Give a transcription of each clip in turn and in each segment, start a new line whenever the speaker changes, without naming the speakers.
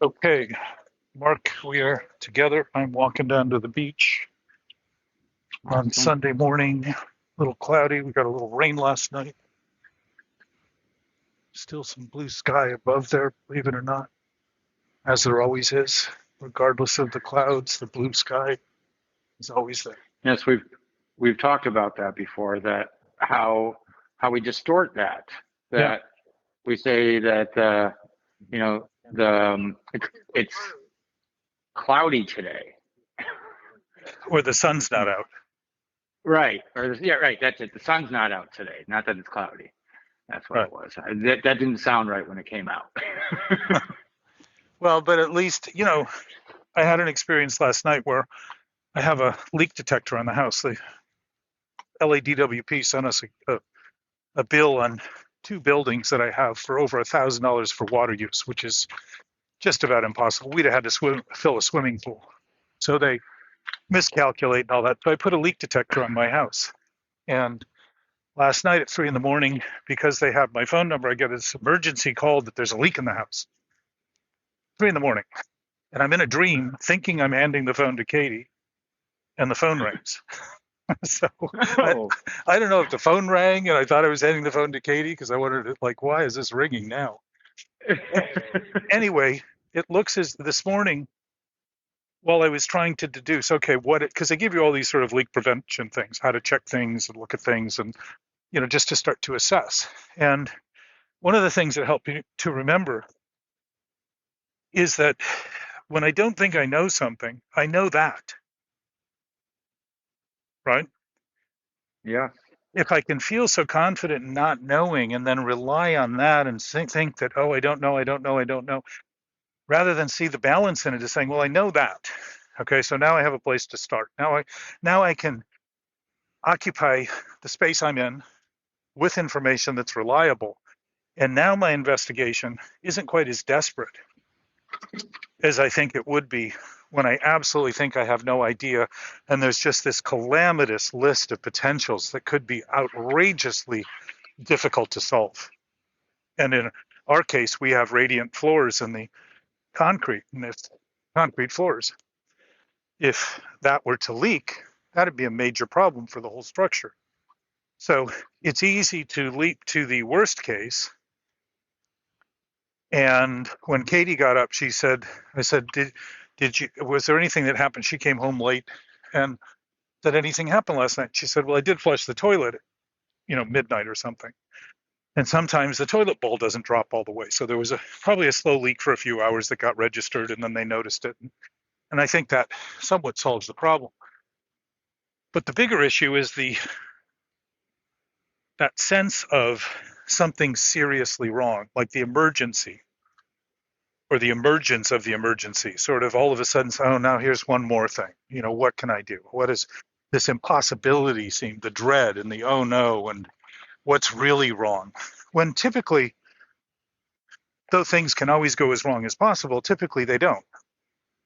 Okay, Mark, we are together. I'm walking down to the beach on
Awesome.
Sunday morning. A little cloudy. We got a little rain last night. Still some blue sky above there, believe it or not, as there always is. Regardless of the clouds, the blue sky is always there.
Yes, we've talked about that before. That how we distort that.
Yeah,
That we say that it's cloudy today.
or the sun's not out.
Right. Yeah, right. That's it. The sun's not out today. Not that it's cloudy. That's what
Right.
it was. That didn't sound right when it came out.
Well, but at least, I had an experience last night where I have a leak detector on the house. The LADWP sent us a bill on two buildings that I have for over $1,000 for water use, which is just about impossible. We'd have had to fill a swimming pool. So they miscalculate and all that. So I put a leak detector on my house. And last night at 3 in the morning, because they have my phone number, I get this emergency call that there's a leak in the house. 3 in the morning. And I'm in a dream thinking I'm handing the phone to Katie, and the phone rings. So I,
Oh,
I don't know if the phone rang and I thought I was handing the phone to Katie because I wondered, like, why is this ringing now? Anyway, it looks as this morning while I was trying to deduce, okay, because they give you all these sort of leak prevention things, how to check things and look at things and, just to start to assess. And one of the things that helped me to remember is that when I don't think I know something, I know that, right?
yeah.
If I can feel so confident in not knowing and then rely on that and think that, oh, I don't know, I don't know, I don't know, rather than see the balance in it as saying, well, I know that. Okay, so now I have a place to start. Now I can occupy the space I'm in with information that's reliable. And now my investigation isn't quite as desperate as I think it would be when I absolutely think I have no idea. And there's just this calamitous list of potentials that could be outrageously difficult to solve. And in our case, we have radiant floors in the concrete, and if concrete floors. If that were to leak, that'd be a major problem for the whole structure. So it's easy to leap to the worst case. And when Katie got up, I said, was there anything that happened? She came home late and did anything happen last night? She said, well, I did flush the toilet, midnight or something. And sometimes the toilet bowl doesn't drop all the way. So there was probably a slow leak for a few hours that got registered and then they noticed it. And I think that somewhat solves the problem. But the bigger issue is that sense of something seriously wrong, like the emergency or the emergence of the emergency, sort of all of a sudden, oh, now here's one more thing. What can I do? What is this impossibility seem, the dread and the oh no, and what's really wrong? When typically, though things can always go as wrong as possible, typically they don't.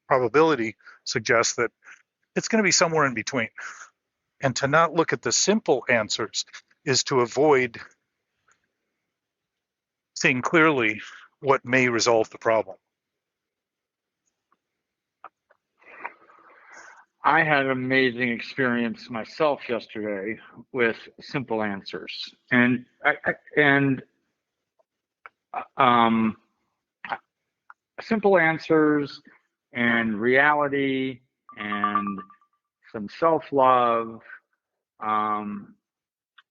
Probability suggests that it's going to be somewhere in between. And to not look at the simple answers is to avoid seeing clearly what may resolve the problem.
I had an amazing experience myself yesterday with simple answers, and um, simple answers and reality and some self-love,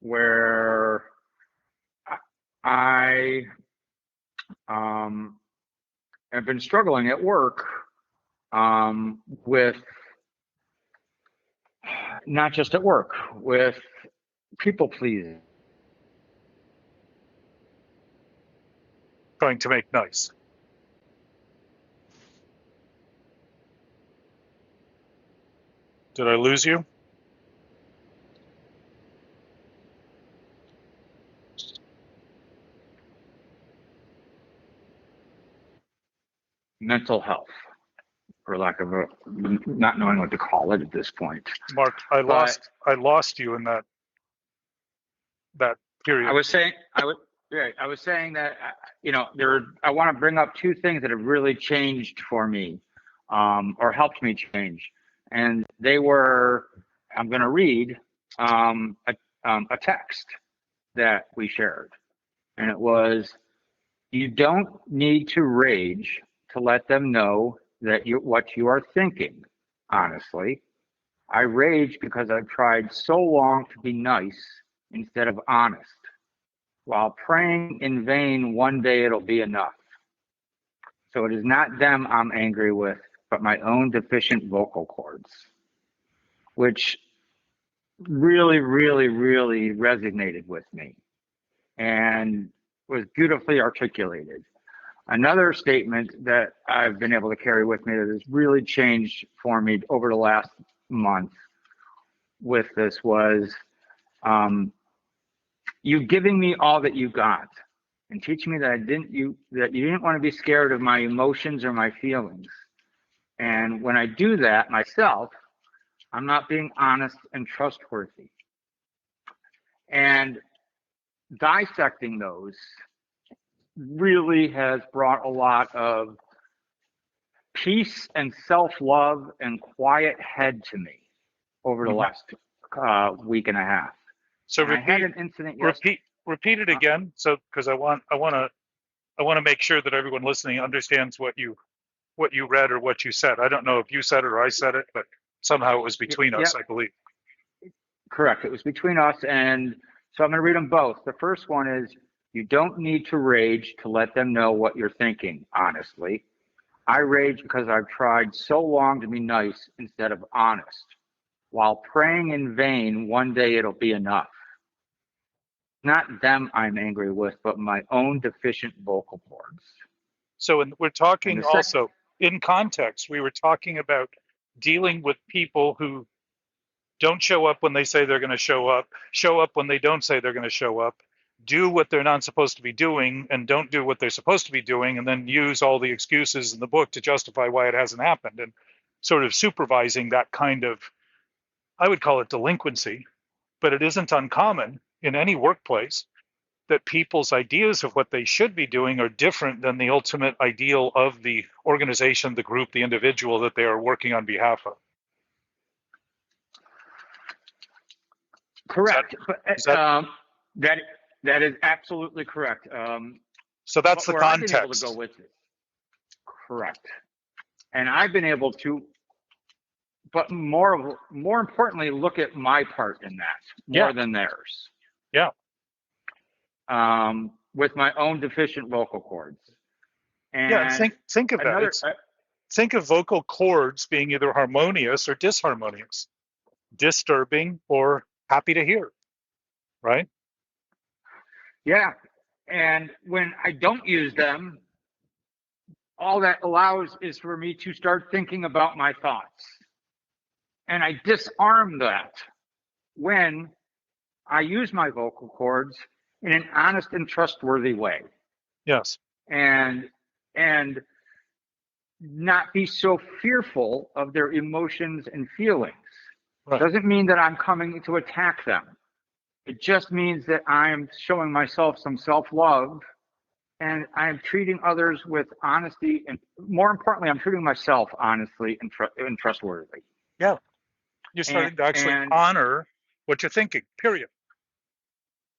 where I have been struggling at work with, not just at work, with people pleasing.
Trying to make nice. Did I lose you?
Mental health, for lack of not knowing what to call it at this point.
Mark, I
But
lost you in that
I
period.
was saying, I was. Yeah, I was saying that I want to bring up two things that have really changed for me, or helped me change, and they were I'm going to read a text that we shared, and it was, "You don't need to rage to let them know that what you are thinking. Honestly, I rage because I've tried so long to be nice instead of honest. While praying in vain, one day it'll be enough. So it is not them I'm angry with, but my own deficient vocal cords," which really, really, really resonated with me and was beautifully articulated. Another statement that I've been able to carry with me that has really changed for me over the last month with this was, "You giving me all that you got and teaching me that you didn't want to be scared of my emotions or my feelings. And when I do that myself, I'm not being honest and trustworthy." And dissecting those really has brought a lot of peace and self-love and quiet head to me over the
Mhm.
last week and a half.
So
And I had
repeat,
an incident yesterday.
repeat it again. So because I want to make sure that everyone listening understands what you read or what you said. I don't know if you said it or I said it, but somehow it was between
Yeah,
us, I believe.
correct. It was between us. And so I'm going to read them both. The first one is, "You don't need to rage to let them know what you're thinking. Honestly, I rage because I've tried so long to be nice instead of honest. While praying in vain, one day it'll be enough. Not them I'm angry with, but my own deficient vocal cords."
So we're
And the
talking
second,
also in context. We were talking about dealing with people who don't show up when they say they're going to show up when they don't say they're going to show up, do what they're not supposed to be doing, and don't do what they're supposed to be doing, and then use all the excuses in the book to justify why it hasn't happened, and sort of supervising that kind of, I would call it delinquency, but it isn't uncommon in any workplace that people's ideas of what they should be doing are different than the ultimate ideal of the organization, the group, the individual that they are working on behalf of. Is that,
correct.
is
But
that
that that is absolutely correct.
so? That's
But
the
where I've been able to go
context.
with it, correct. And I've been able to, but more importantly, look at my part in that
Yeah,
more than theirs,
yeah,
with my own deficient vocal cords.
yeah. And
And
think of that.
another,
It's think of vocal cords being either harmonious or disharmonious, disturbing or happy to hear, right?
yeah. And when I don't use them, all that allows is for me to start thinking about my thoughts. And I disarm that when I use my vocal cords in an honest and trustworthy way.
Yes,
And and not be so fearful of their emotions and feelings.
right.
Doesn't mean that I'm coming to attack them. It just means that I'm showing myself some self-love, and I'm treating others with honesty, and more importantly, I'm treating myself honestly and trustworthy.
Yeah, you're
And
starting to actually
and
honor what you're thinking. Period.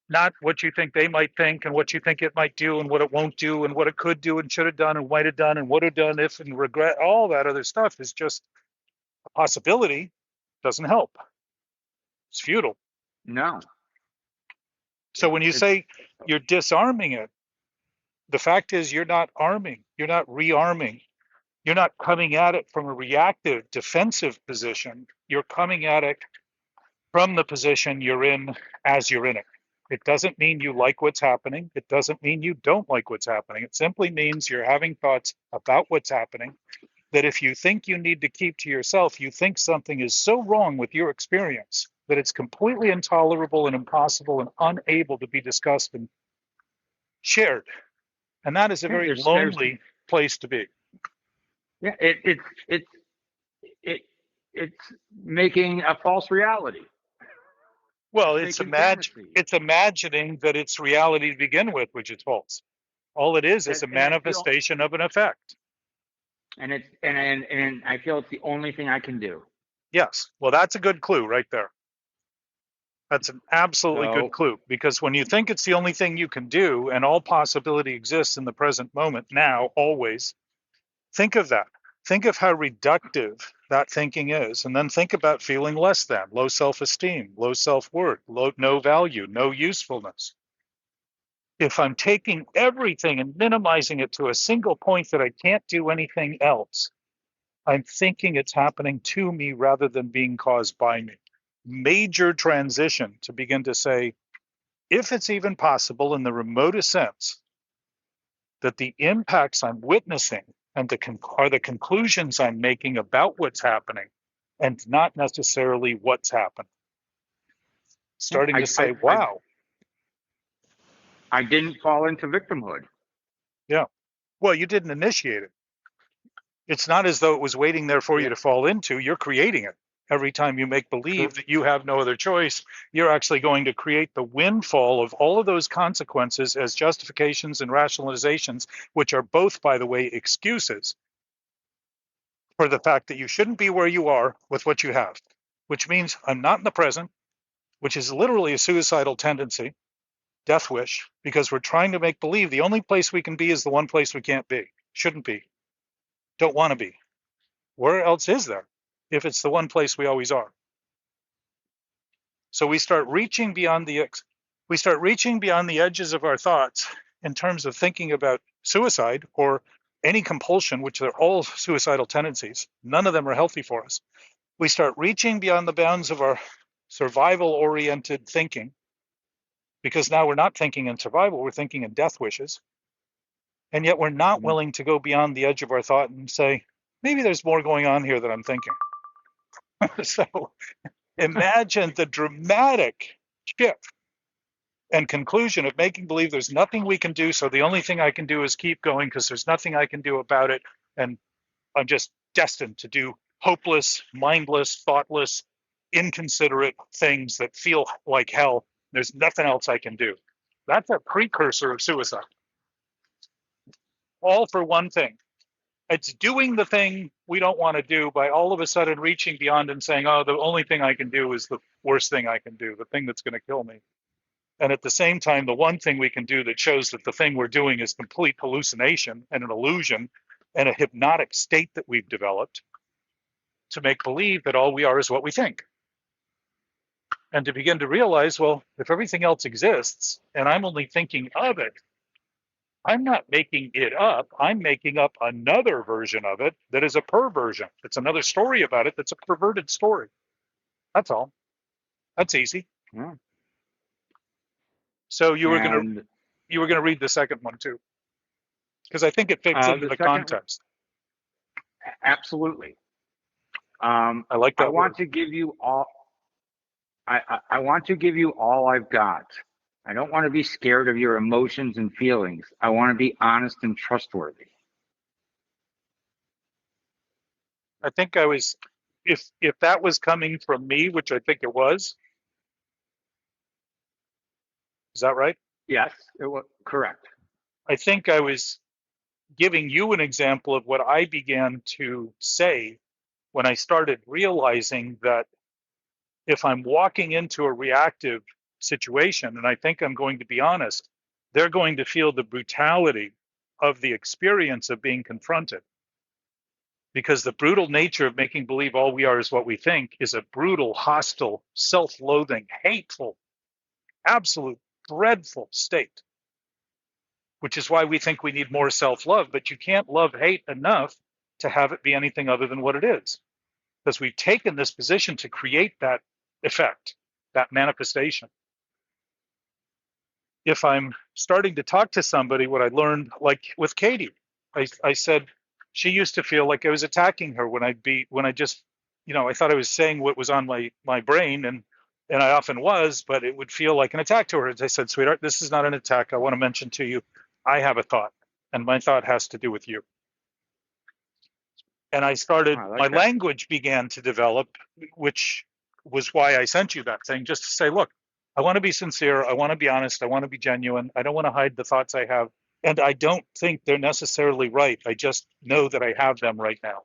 Not what you think they might think and what you think it might do and what it won't do and what it could do and should have done and might have done and would have done if and regret. All that other stuff is just a possibility. Doesn't help. It's futile.
no,
So when you
it's
say you're disarming it, the fact is you're not arming, you're not rearming, you're not coming at it from a reactive defensive position. You're coming at it from the position you're in as you're in it. It doesn't mean you like what's happening. It doesn't mean you don't like what's happening. It simply means you're having thoughts about what's happening that if you think you need to keep to yourself, you think something is so wrong with your experience that it's completely intolerable and impossible and unable to be discussed and shared. And that is a very
there's
lonely place to be.
yeah, it's it it's making a false reality.
Well,
Mistaken fantasy.
it's imagining that it's reality to begin with, which is false. All it is a
And it's
manifestation of an effect.
and I feel it's the only thing I can do.
Yes. Well, that's a good clue right there. That's an absolutely good
So
clue, because when you think it's the only thing you can do and all possibility exists in the present moment, now, always, think of that. Think of how reductive that thinking is. And then think about feeling less than, low self esteem, low self worth, no value, no usefulness. If I'm taking everything and minimizing it to a single point that I can't do anything else, I'm thinking it's happening to me rather than being caused by me. Major transition to begin to say, if it's even possible in the remotest sense, that the impacts I'm witnessing and are the conclusions I'm making about what's happening and not necessarily what's happened.
yeah,
Starting to say, wow,
I didn't fall into victimhood.
yeah, well, you didn't initiate it. It's not as though it was waiting there for you
Yeah,
to fall into. You're creating it. Every time you make believe
true.
that you have no other choice, you're actually going to create the windfall of all of those consequences as justifications and rationalizations, which are both, by the way, excuses for the fact that you shouldn't be where you are with what you have, which means I'm not in the present, which is literally a suicidal tendency, death wish, because we're trying to make believe the only place we can be is the one place we can't be, shouldn't be, don't want to be. Where else is there if it's the one place we always are? So we start reaching beyond the edges of our thoughts in terms of thinking about suicide or any compulsion, which are all suicidal tendencies. None of them are healthy for us. We start reaching beyond the bounds of our survival oriented thinking, because now we're not thinking in survival, we're thinking in death wishes. And yet we're not
Mhm.
willing to go beyond the edge of our thought and say, maybe there's more going on here than I'm thinking. So imagine the dramatic shift and conclusion of making believe there's nothing we can do. So the only thing I can do is keep going because there's nothing I can do about it. And I'm just destined to do hopeless, mindless, thoughtless, inconsiderate things that feel like hell. There's nothing else I can do. That's a precursor of suicide. All for one thing. It's doing the thing we don't want to do by all of a sudden reaching beyond and saying, oh, the only thing I can do is the worst thing I can do, the thing that's going to kill me. And at the same time, the one thing we can do that shows that the thing we're doing is complete hallucination and an illusion and a hypnotic state that we've developed to make believe that all we are is what we think. And to begin to realize, well, if everything else exists and I'm only thinking of it, I'm not making it up. I'm making up another version of it that is a perversion. It's another story about it that's a perverted story. That's all. That's easy.
Yeah.
So
And
you were gonna read the second one too, because I think it fits into
the
the
second,
context.
absolutely.
I like
I
that
want
word.
to give you all. I want to give you all I've got. I don't want to be scared of your emotions and feelings. I want to be honest and trustworthy.
I think if that was coming from me, which I think it was, is that right?
Yes, it was correct.
I think I was giving you an example of what I began to say when I started realizing that if I'm walking into a reactive situation, and I think I'm going to be honest, they're going to feel the brutality of the experience of being confronted. Because the brutal nature of making believe all we are is what we think is a brutal, hostile, self loathing, hateful, absolute, dreadful state, which is why we think we need more self love. But you can't love hate enough to have it be anything other than what it is. Because we've taken this position to create that effect, that manifestation. If I'm starting to talk to somebody, what I learned, like with Katie, I said she used to feel like I was attacking her when I just, I thought I was saying what was on my brain, and I often was, but it would feel like an attack to her. As I said, sweetheart, this is not an attack. I want to mention to you, I have a thought, and my thought has to do with you. And
I
my
like that.
language began to develop, which was why I sent you that thing, just to say, look, I want to be sincere. I want to be honest. I want to be genuine. I don't want to hide the thoughts I have. And I don't think they're necessarily right. I just know that I have them right now.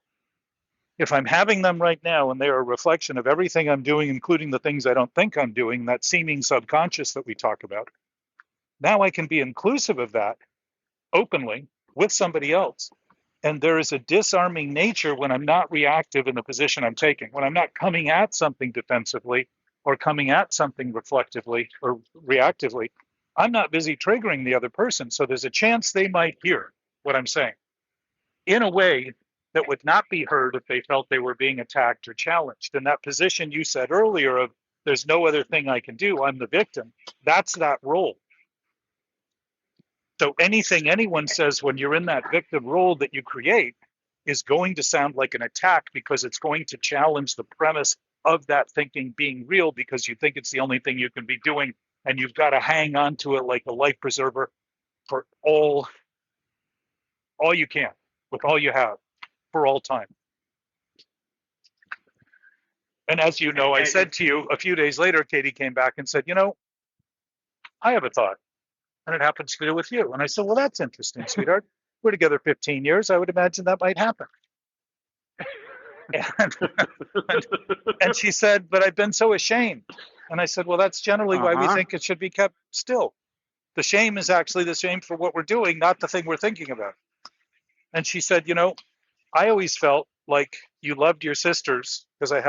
If I'm having them right now and they're a reflection of everything I'm doing, including the things I don't think I'm doing, that seeming subconscious that we talk about, now I can be inclusive of that openly with somebody else. And there is a disarming nature when I'm not reactive in the position I'm taking, when I'm not coming at something defensively or coming at something reflectively or reactively. I'm not busy triggering the other person. So there's a chance they might hear what I'm saying in a way that would not be heard if they felt they were being attacked or challenged. And that position you said earlier of there's no other thing I can do, I'm the victim, that's that role. So anything anyone says when you're in that victim role that you create is going to sound like an attack because it's going to challenge the premise of that thinking being real because you think it's the only thing you can be doing and you've got to hang on to it like a life preserver for all you can with all you have for all time. And as you know, I said to you a few days later, Katie came back and said, I have a thought and it happens to do with you. And I said, well, that's interesting, sweetheart. We're together 15 years. I would imagine that might happen. And, and she said, but I've been so ashamed. And I said, well, that's generally why we think it should be kept still. The shame is actually the shame for what we're doing, not the thing we're thinking about. And she said, I always felt like you loved your sisters because I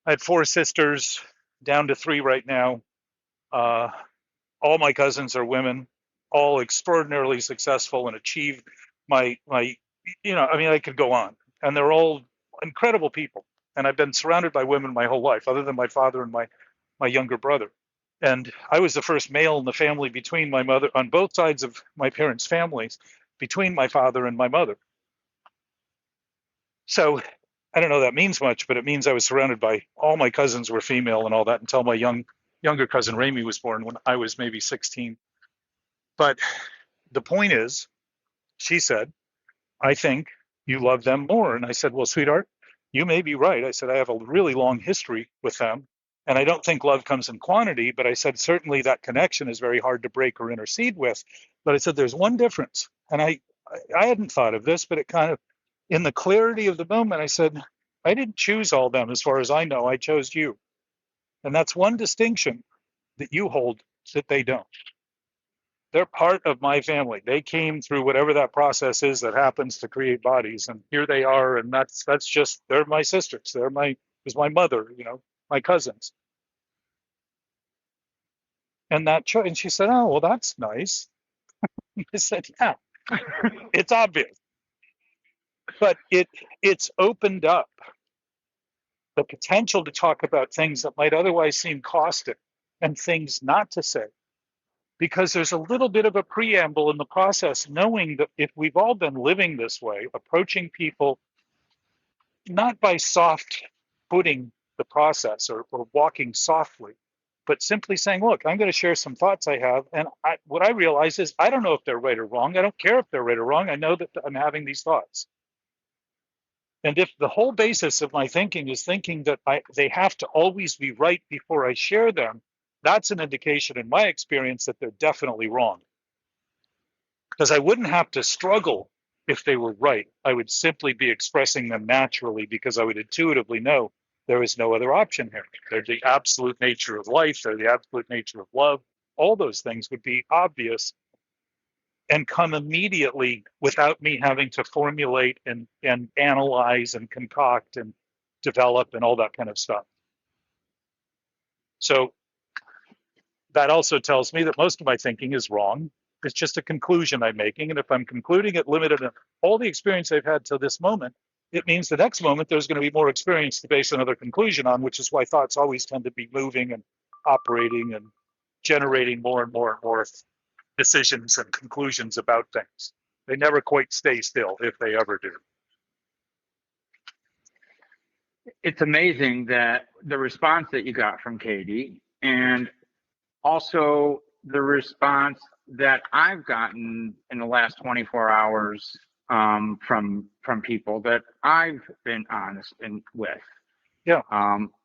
had 4 sisters down to 3 right now. All my cousins are women, all extraordinarily successful and achieve I could go on. And they're all incredible people. And I've been surrounded by women my whole life, other than my father and my younger brother. And I was the first male in the family between my mother, on both sides of my parents' families, between my father and my mother. So I don't know that means much, but it means I was surrounded by all my cousins were female and all that until my younger cousin Rami was born when I was maybe 16. But the point is, she said, I think you love them more. And I said, well, sweetheart, you may be right. I said, I have a really long history with them. And I don't think love comes in quantity, but I said, certainly that connection is very hard to break or intercede with. But I said, there's one difference. And I hadn't thought of this, but it kind of, in the clarity of the moment, I said, I didn't choose all them as far as I know. I chose you. And that's one distinction that you hold that they don't. They're part of my family. They came through whatever that process is that happens to create bodies, and here they are. And that's just they're my sisters. Is my mother, my cousins. And and she said, "Oh, well, that's nice." I said, "Yeah, it's obvious, but it's opened up the potential to talk about things that might otherwise seem caustic and things not to say." Because there's a little bit of a preamble in the process, knowing that if we've all been living this way, approaching people not by soft footing the process or walking softly, but simply saying, look, I'm going to share some thoughts I have. And what I realize is I don't know if they're right or wrong. I don't care if they're right or wrong. I know that I'm having these thoughts. And if the whole basis of my thinking is thinking that they have to always be right before I share them, that's an indication in my experience that they're definitely wrong. Because I wouldn't have to struggle if they were right. I would simply be expressing them naturally because I would intuitively know there is no other option here. They're the absolute nature of life. They're the absolute nature of love. All those things would be obvious and come immediately without me having to formulate and analyze and concoct and develop and all that kind of stuff. So that also tells me that most of my thinking is wrong. It's just a conclusion I'm making. And if I'm concluding it limited in all the experience I've had to this moment, it means the next moment there's going to be more experience to base another conclusion on, which is why thoughts always tend to be moving and operating and generating more and more and more decisions and conclusions about things. They never quite stay still, if they ever do.
It's amazing that the response that you got from Katie, and also the response that I've gotten in the last 24 hours from people that I've been honest with.
Yeah.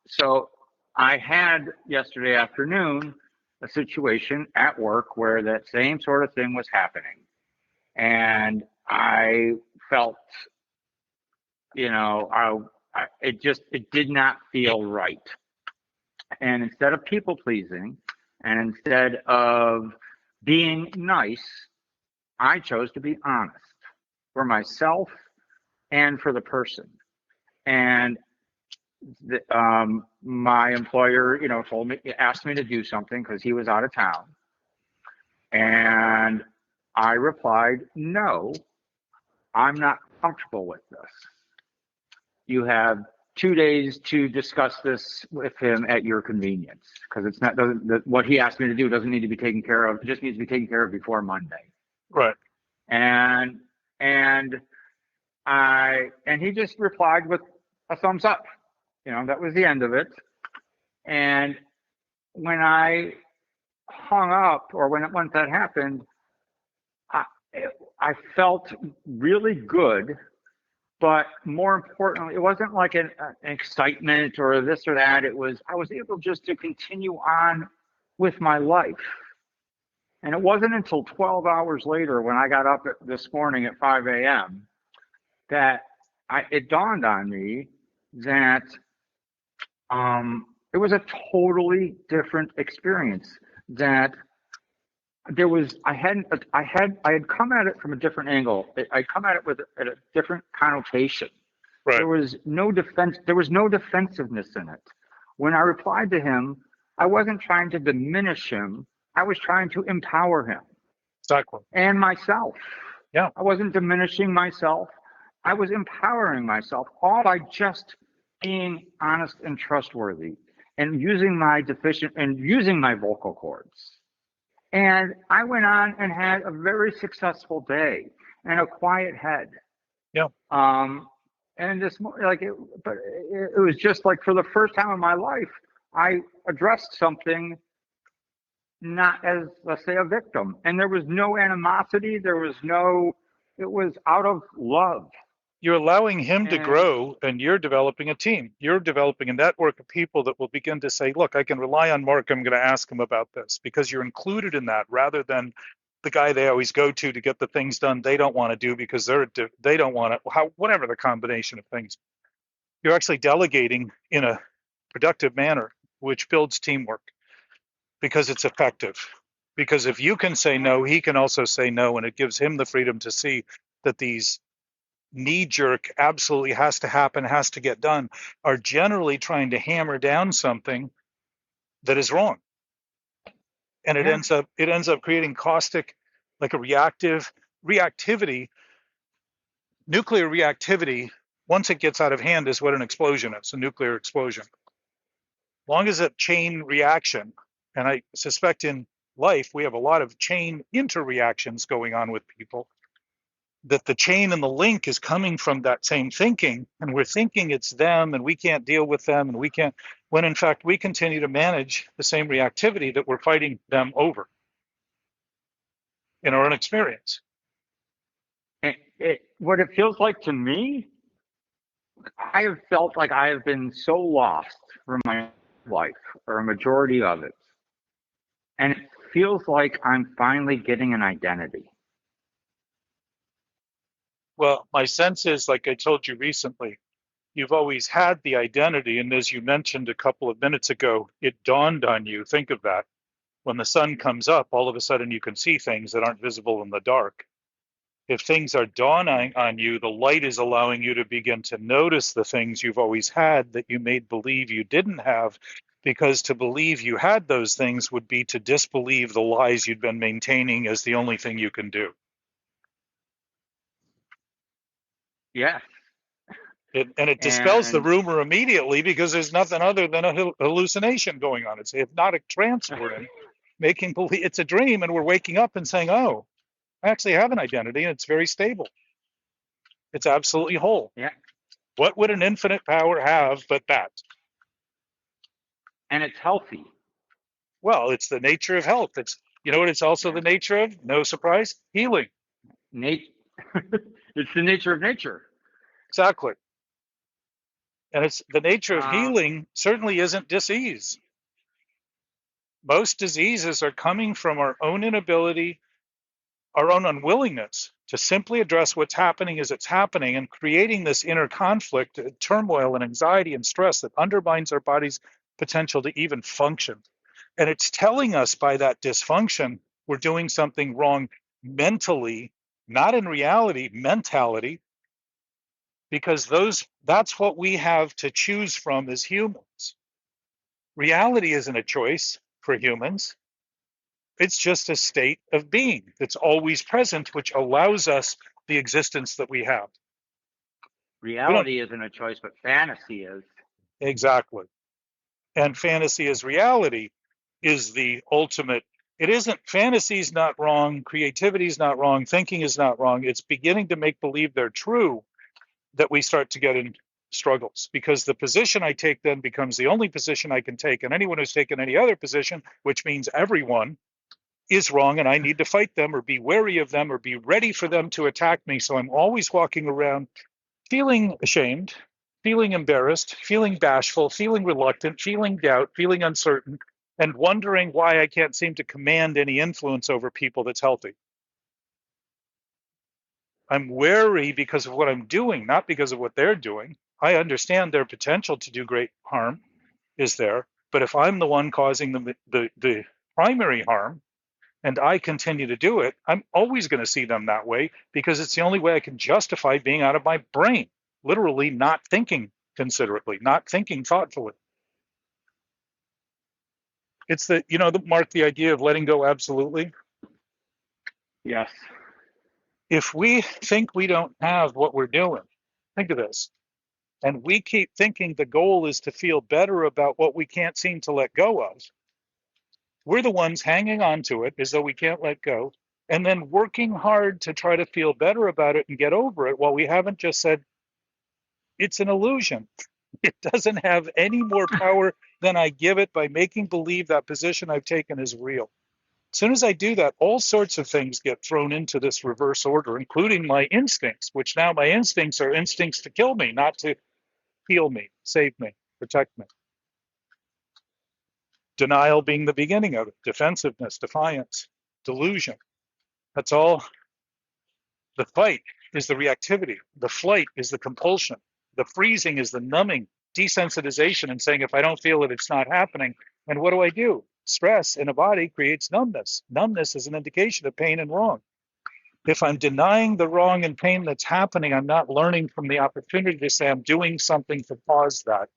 So I had yesterday afternoon a situation at work where that same sort of thing was happening. And I felt, it did not feel right. And instead of people pleasing and instead of being nice, I chose to be honest for myself and for the person. And my employer, asked me to do something because he was out of town. And I replied, no, I'm not comfortable with this. You have 2 days to discuss this with him at your convenience, because it's not what he asked me to do doesn't need to be taken care of. It just needs to be taken care of before Monday.
Right.
And and he just replied with a thumbs up. That was the end of it. And when I hung up, or when that happened, I felt really good. But more importantly, it wasn't like an excitement or this or that. I was able just to continue on with my life. And it wasn't until 12 hours later, when I got up this morning at 5 a.m., that it dawned on me that it was a totally different experience. That I had come at it from a different angle. I come at it with a different connotation.
Right.
There was no defense. There was no defensiveness in it. When I replied to him, I wasn't trying to diminish him. I was trying to empower him.
Exactly.
And myself.
Yeah.
I wasn't diminishing myself. I was empowering myself, all by just being honest and trustworthy, and using my vocal cords. And I went on and had a very successful day and a quiet head.
Yeah.
And it was just like, for the first time in my life, I addressed something not as, let's say, a victim. And there was no animosity. It was out of love.
You're allowing him to grow, and you're developing a team. You're developing a network of people that will begin to say, look, I can rely on Mark. I'm going to ask him about this, because you're included in that, rather than the guy they always go to get the things done they don't want to do because they don't want to, whatever the combination of things. You're actually delegating in a productive manner, which builds teamwork, because it's effective. Because if you can say no, he can also say no, and it gives him the freedom to see that these knee-jerk, absolutely has to happen, has to get done, are generally trying to hammer down something that is wrong. And it ends up creating caustic, like a reactivity. Nuclear reactivity, once it gets out of hand, is what an explosion is, a nuclear explosion. Long as it's chain reaction, and I suspect in life we have a lot of chain interreactions going on with people, that the chain and the link is coming from that same thinking, and we're thinking it's them and we can't deal with them, and we can't, when in fact we continue to manage the same reactivity that we're fighting them over in our own experience.
What it feels like to me, I have felt like I have been so lost for my life, or a majority of it. And it feels like I'm finally getting an identity.
Well, my sense is, like I told you recently, you've always had the identity. And as you mentioned a couple of minutes ago, it dawned on you. Think of that. When the sun comes up, all of a sudden you can see things that aren't visible in the dark. If things are dawning on you, the light is allowing you to begin to notice the things you've always had that you made believe you didn't have, because to believe you had those things would be to disbelieve the lies you'd been maintaining as the only thing you can do.
Yeah.
It dispels the rumor immediately, because there's nothing other than a hallucination going on. It's a hypnotic trance we're in, making believe it's a dream, and we're waking up and saying, oh, I actually have an identity, and it's very stable. It's absolutely whole.
Yeah.
What would an infinite power have but that?
And it's healthy.
Well, it's the nature of health. It's, you know what it's also the nature of? No surprise, healing.
It's the nature of nature.
Exactly. And it's the nature of
Uh,
healing certainly isn't disease. Most diseases are coming from our own inability, our own unwillingness to simply address what's happening as it's happening and creating this inner conflict, turmoil, and anxiety and stress that undermines our body's potential to even function. And it's telling us by that dysfunction we're doing something wrong mentally, not in reality, mentality, because that's what we have to choose from as humans. Reality isn't a choice for humans. It's just a state of being that's always present, which allows us the existence that we have. We don't
reality isn't a choice, but fantasy is.
exactly. And fantasy as reality is the ultimate. It isn't, fantasy is not wrong, creativity is not wrong, thinking is not wrong. It's beginning to make believe they're true that we start to get in struggles, because the position I take then becomes the only position I can take. And anyone who's taken any other position, which means everyone, is wrong, and I need to fight them or be wary of them or be ready for them to attack me. So I'm always walking around feeling ashamed, feeling embarrassed, feeling bashful, feeling reluctant, feeling doubt, feeling uncertain, and wondering why I can't seem to command any influence over people that's healthy. I'm wary because of what I'm doing, not because of what they're doing. I understand their potential to do great harm is there, but if I'm the one causing the primary harm, and I continue to do it, I'm always going to see them that way, because it's the only way I can justify being out of my brain, literally not thinking considerately, not thinking thoughtfully. It's Mark, the idea of letting go absolutely.
Yes.
If we think we don't have what we're doing, think of this, and we keep thinking the goal is to feel better about what we can't seem to let go of, we're the ones hanging on to it as though we can't let go, and then working hard to try to feel better about it and get over it, while we haven't just said, it's an illusion. It doesn't have any more power than I give it by making believe that position I've taken is real. As soon as I do that, all sorts of things get thrown into this reverse order, including my instincts, which now my instincts are instincts to kill me, not to heal me, save me, protect me. Denial being the beginning of it, defensiveness, defiance, delusion. That's all. The fight is the reactivity. The flight is the compulsion. The freezing is the numbing, desensitization, and saying, if I don't feel it, it's not happening. And what do? Stress in a body creates numbness. Numbness is an indication of pain and wrong. If I'm denying the wrong and pain that's happening, I'm not learning from the opportunity to say I'm doing something to cause that.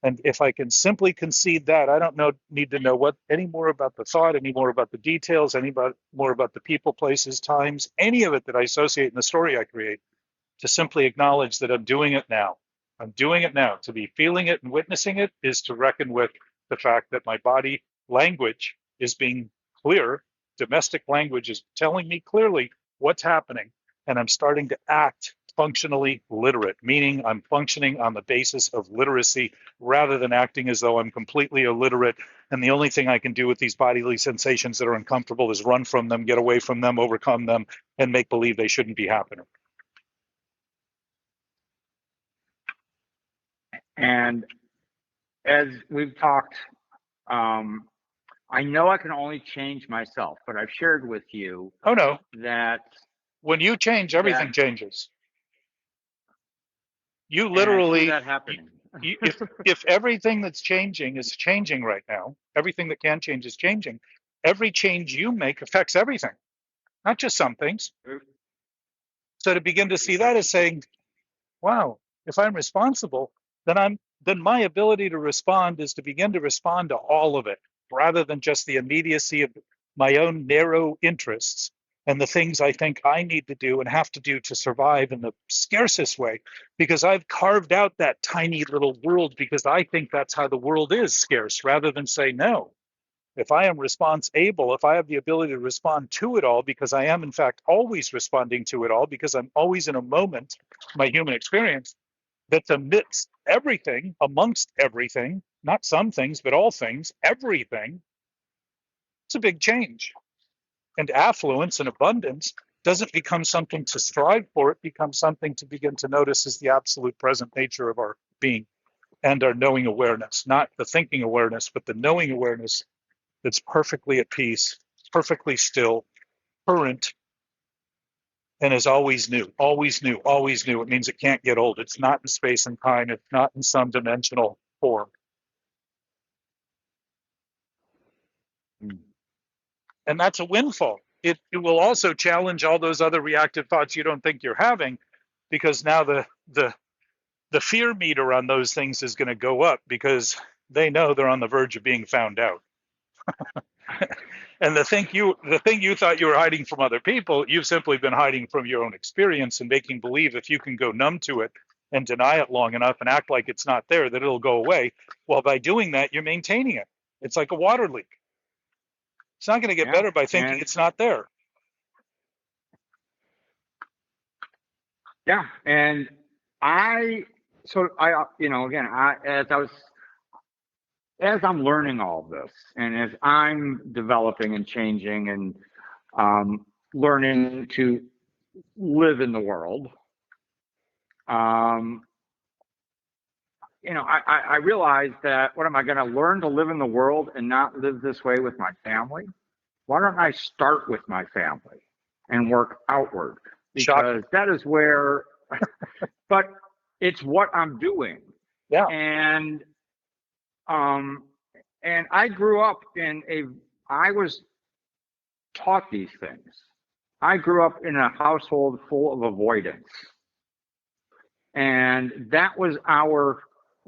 And if I can simply concede that, I don't need to know what any more about the thought, any more about the details, more about the people, places, times, any of it that I associate in the story I create, to simply acknowledge that I'm doing it now. I'm doing it now. To be feeling it and witnessing it is to reckon with the fact that my body language is being clear. Domestic language is telling me clearly what's happening, and I'm starting to act functionally literate, meaning I'm functioning on the basis of literacy rather than acting as though I'm completely illiterate. And the only thing I can do with these bodily sensations that are uncomfortable is run from them, get away from them, overcome them, and make believe they shouldn't be happening.
And as we've talked, I know I can only change myself, but I've shared with you
Oh no,
that
when you change,
that
everything changes. You
and I see
literally,
that happening.
if everything that's changing is changing right now, everything that can change is changing. Every change you make affects everything, not just some things. So to begin to see that as saying, wow, if I'm responsible, then my ability to respond is to begin to respond to all of it, rather than just the immediacy of my own narrow interests and the things I think I need to do and have to do to survive in the scarcest way, because I've carved out that tiny little world because I think that's how the world is, scarce, rather than say, no, if I am response able, if I have the ability to respond to it all, because I am in fact always responding to it all, because I'm always in a moment, my human experience, that's amongst everything, not some things, but all things, everything, it's a big change. And affluence and abundance doesn't become something to strive for. It becomes something to begin to notice as the absolute present nature of our being and our knowing awareness, not the thinking awareness, but the knowing awareness that's perfectly at peace, perfectly still, current, and is always new, always new, always new. It means it can't get old. It's not in space and time. It's not in some dimensional form. And that's a windfall. It will also challenge all those other reactive thoughts you don't think you're having, because now the fear meter on those things is going to go up because they know they're on the verge of being found out. And the thing you thought you were hiding from other people, you've simply been hiding from your own experience and making believe if you can go numb to it and deny it long enough and act like it's not there, that it'll go away. Well, by doing that, you're maintaining it. It's like a water leak. It's not going to get better by thinking it's not there.
Yeah. And as I'm learning all of this and as I'm developing and changing and learning to live in the world, I realized that, what am I going to learn to live in the world and not live this way with my family? Why don't I start with my family and work outward? Because that is where, but it's what I'm doing.
Yeah.
And I grew up I was taught these things. I grew up in a household full of avoidance. And that was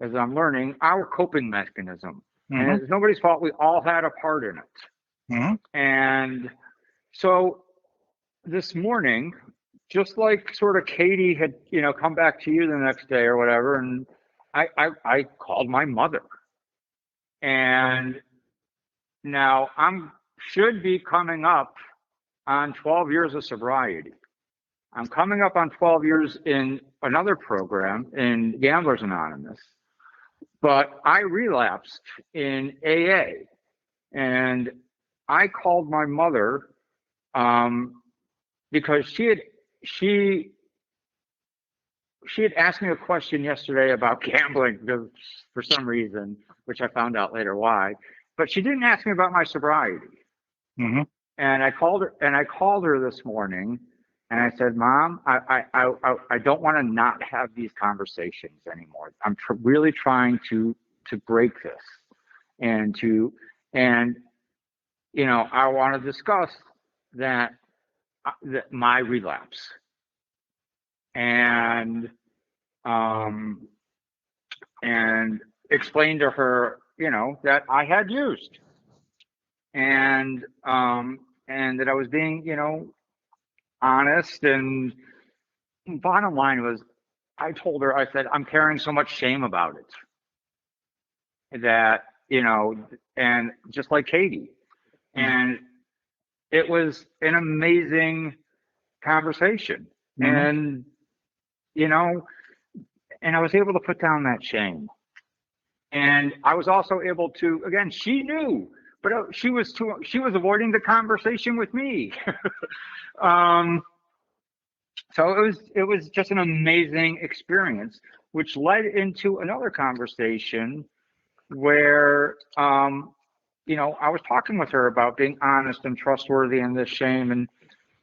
as I'm learning, our coping mechanism. Mm-hmm. And it's nobody's fault. We all had a part in it. Mm-hmm. And so this morning, just like sort of Katie had, come back to you the next day or whatever, and I called my mother. And now should be coming up on 12 years of sobriety. I'm coming up on 12 years in another program in Gamblers Anonymous, but I relapsed in AA, and I called my mother because she had asked me a question yesterday about gambling for some reason, which I found out later why, but she didn't ask me about my sobriety. Mm-hmm. And I called her this morning, and I said, Mom, I don't want to not have these conversations anymore. I'm really trying to break this, and I want to discuss that my relapse, and explain to her, that I had used, and that I was being, honest. And bottom line was, I told her, I said, I'm carrying so much shame about it that, and just like Katie. And it was an amazing conversation. Mm-hmm. And, and I was able to put down that shame. And I was also able to, again, she knew, but she was avoiding the conversation with me. So it was just an amazing experience, which led into another conversation where, I was talking with her about being honest and trustworthy and this shame. And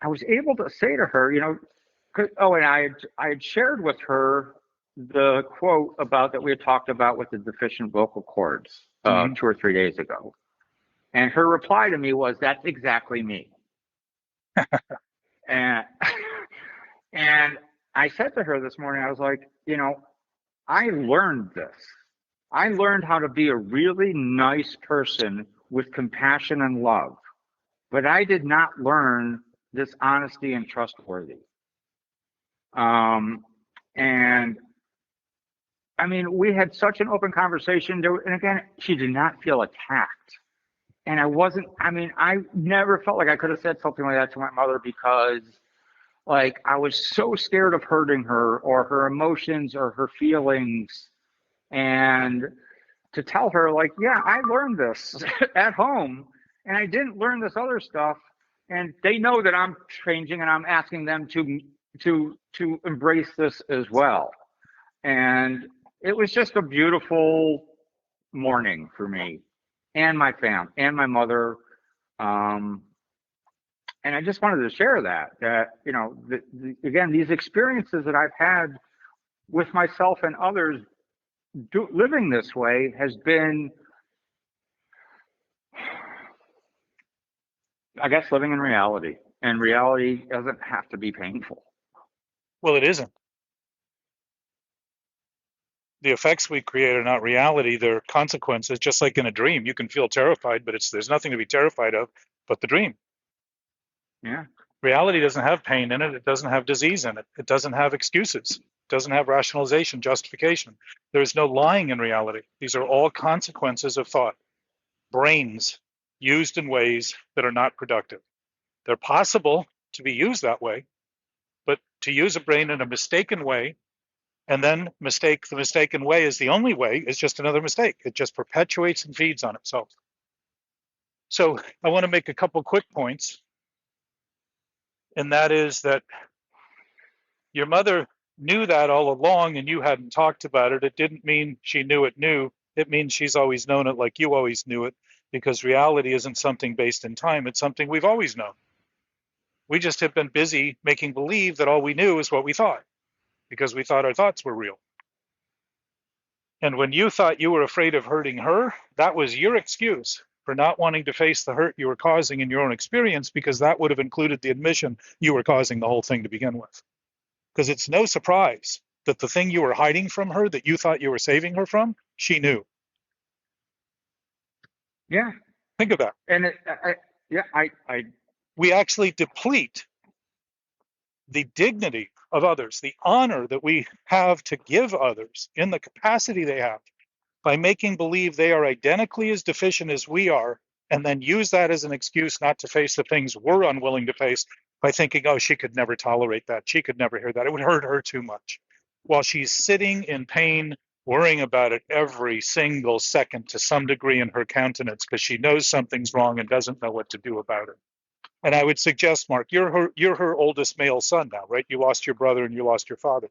I was able to say to her, and I had shared with her the quote about that we had talked about with the deficient vocal cords 2 or 3 days ago. And her reply to me was, that's exactly me. And I said to her this morning, I was like, I learned this. I learned how to be a really nice person with compassion and love, but I did not learn this honesty and trustworthy. And I mean, we had such an open conversation, and again, she did not feel attacked. And I never felt like I could have said something like that to my mother, because I was so scared of hurting her or her emotions or her feelings. And to tell her, yeah, I learned this at home, and I didn't learn this other stuff and they know that I'm changing, and I'm asking them to embrace this as well. And it was just a beautiful morning for me and my fam and my mother. Um, and I just wanted to share that again, these experiences that I've had with myself and others living this way has been, I guess, living in reality. And reality doesn't have to be painful.
Well, it isn't. The effects we create are not reality, they're consequences. Just like in a dream, you can feel terrified, but there's nothing to be terrified of but the dream.
Yeah.
Reality doesn't have pain in it. It doesn't have disease in it. It doesn't have excuses. It doesn't have rationalization, justification. There is no lying in reality. These are all consequences of thought. Brains used in ways that are not productive. They're possible to be used that way, but to use a brain in a mistaken way and then mistake the mistaken way as the only way is just another mistake. It just perpetuates and feeds on itself. So I want to make a couple quick points, and that is that your mother knew that all along and you hadn't talked about it. It didn't mean she knew it knew. It means she's always known it like you always knew it, because reality isn't something based in time. It's something we've always known. We just have been busy making believe that all we knew is what we thought, because we thought our thoughts were real. And when you thought you were afraid of hurting her, that was your excuse for not wanting to face the hurt you were causing in your own experience, because that would have included the admission you were causing the whole thing to begin with. Because it's no surprise that the thing you were hiding from her, that you thought you were saving her from, she knew.
Yeah.
Think of that.
And
We actually deplete the dignity of others, the honor that we have to give others in the capacity they have, by making believe they are identically as deficient as we are, and then use that as an excuse not to face the things we're unwilling to face, by thinking, oh, she could never tolerate that. She could never hear that. It would hurt her too much. While she's sitting in pain, worrying about it every single second to some degree in her countenance, because she knows something's wrong and doesn't know what to do about it. And I would suggest, Mark, you're her oldest male son now, right? You lost your brother and you lost your father.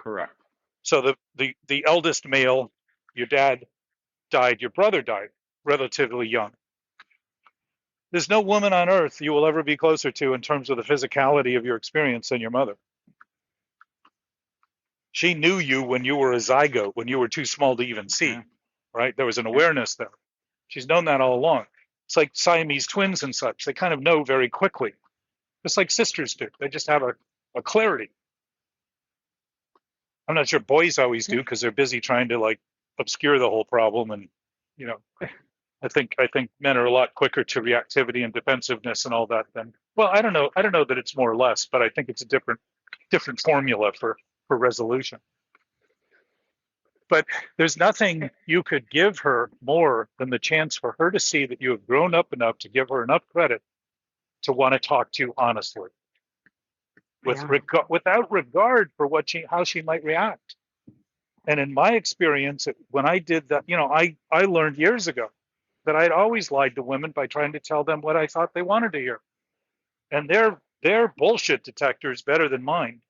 correct.
So the eldest male, your dad died, your brother died relatively young. There's no woman on earth you will ever be closer to in terms of the physicality of your experience than your mother. She knew you when you were a zygote, when you were too small to even see,
Yeah.
right? There was an awareness there. She's known that all along. It's like Siamese twins and such. They kind of know very quickly, just like sisters do. They just have a clarity. I'm not sure boys always do, because they're busy trying to like obscure the whole problem. And, you know, I think men are a lot quicker to reactivity and defensiveness and all that than, well, I don't know. I don't know that it's more or less, but I think it's a different formula for resolution. But there's nothing you could give her more than the chance for her to see that you have grown up enough to give her enough credit to want to talk to you honestly,
Yeah.
without regard for how she might react. And in my experience, when I did that, I learned years ago that I'd always lied to women by trying to tell them what I thought they wanted to hear. And their bullshit detector is better than mine.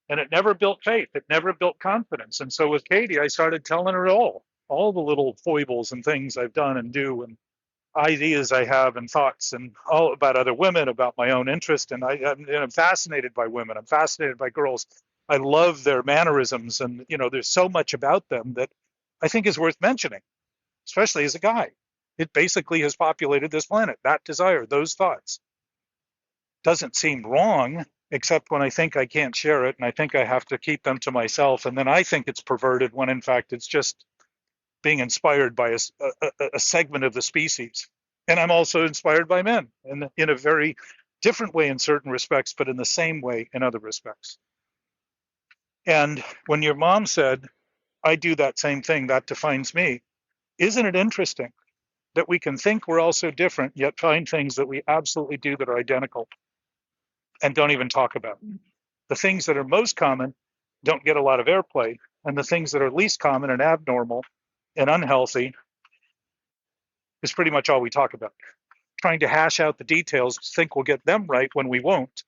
And it never built faith. It never built confidence. And so with Katie, I started telling her all the little foibles and things I've done and do, and ideas I have and thoughts, and all about other women, about my own interest. And I'm fascinated by women. I'm fascinated by girls. I love their mannerisms. And, there's so much about them that I think is worth mentioning, especially as a guy. It basically has populated this planet. That desire, those thoughts. Doesn't seem wrong, except when I think I can't share it and I think I have to keep them to myself. And then I think it's perverted when in fact it's just being inspired by a segment of the species. And I'm also inspired by men in a very different way in certain respects, but in the same way in other respects. And when your mom said, I do that same thing, that defines me, isn't it interesting that we can think we're all so different, yet find things that we absolutely do that are identical and don't even talk about? The things that are most common don't get a lot of airplay, and the things that are least common and abnormal and unhealthy is pretty much all we talk about. trying to hash out the details, think we'll get them right when we won't,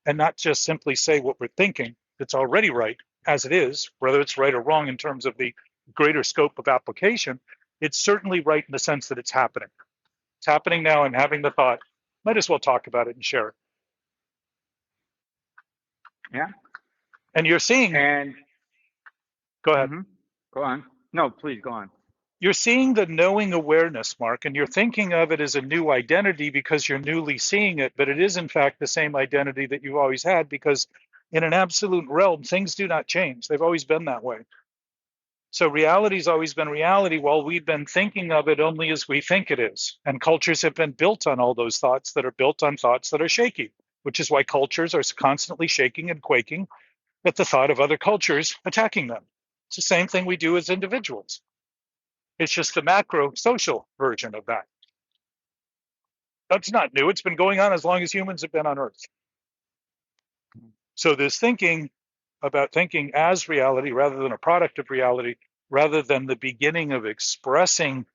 and not just simply say what we're thinking. It's already right as it is, whether it's right or wrong in terms of the greater scope of application. It's certainly right in the sense that it's happening. It's happening now, and having the thought, might as well talk about it and share it.
Yeah.
And you're seeing,
And
go ahead.
Go on. No, please go on.
You're seeing the knowing awareness, Mark, and you're thinking of it as a new identity because you're newly seeing it, but it is in fact the same identity that you've always had, because in an absolute realm, things do not change. They've always been that way. So reality's always been reality, while we've been thinking of it only as we think it is. And cultures have been built on all those thoughts that are built on thoughts that are shaky, which is why cultures are constantly shaking and quaking at the thought of other cultures attacking them. It's the same thing we do as individuals. It's just the macro social version of that. That's not new. It's been going on as long as humans have been on Earth. So this thinking about thinking as reality rather than a product of reality, rather than the beginning of expressing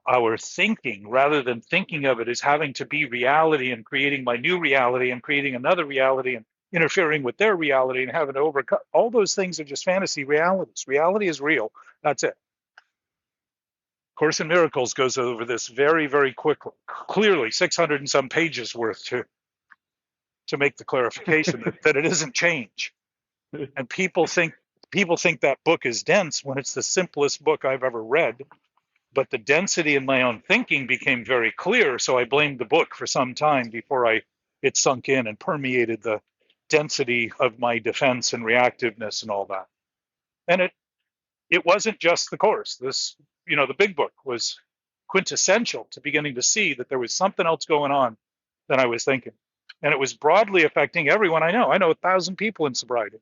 our thinking, rather than thinking of it as having to be reality and creating my new reality and creating another reality and interfering with their reality and having to overcome, all those things are just fantasy realities. Reality is real. That's it. Course in Miracles goes over this very, very quickly, clearly 600 and some pages worth to make the clarification that it isn't change. And people think that book is dense when it's the simplest book I've ever read. But the density in my own thinking became very clear, so I blamed the book for some time before it sunk in and permeated the density of my defense and reactiveness and all that. And it wasn't just the Course. This, the big book was quintessential to beginning to see that there was something else going on than I was thinking. And it was broadly affecting everyone I know. I know 1,000 people in sobriety.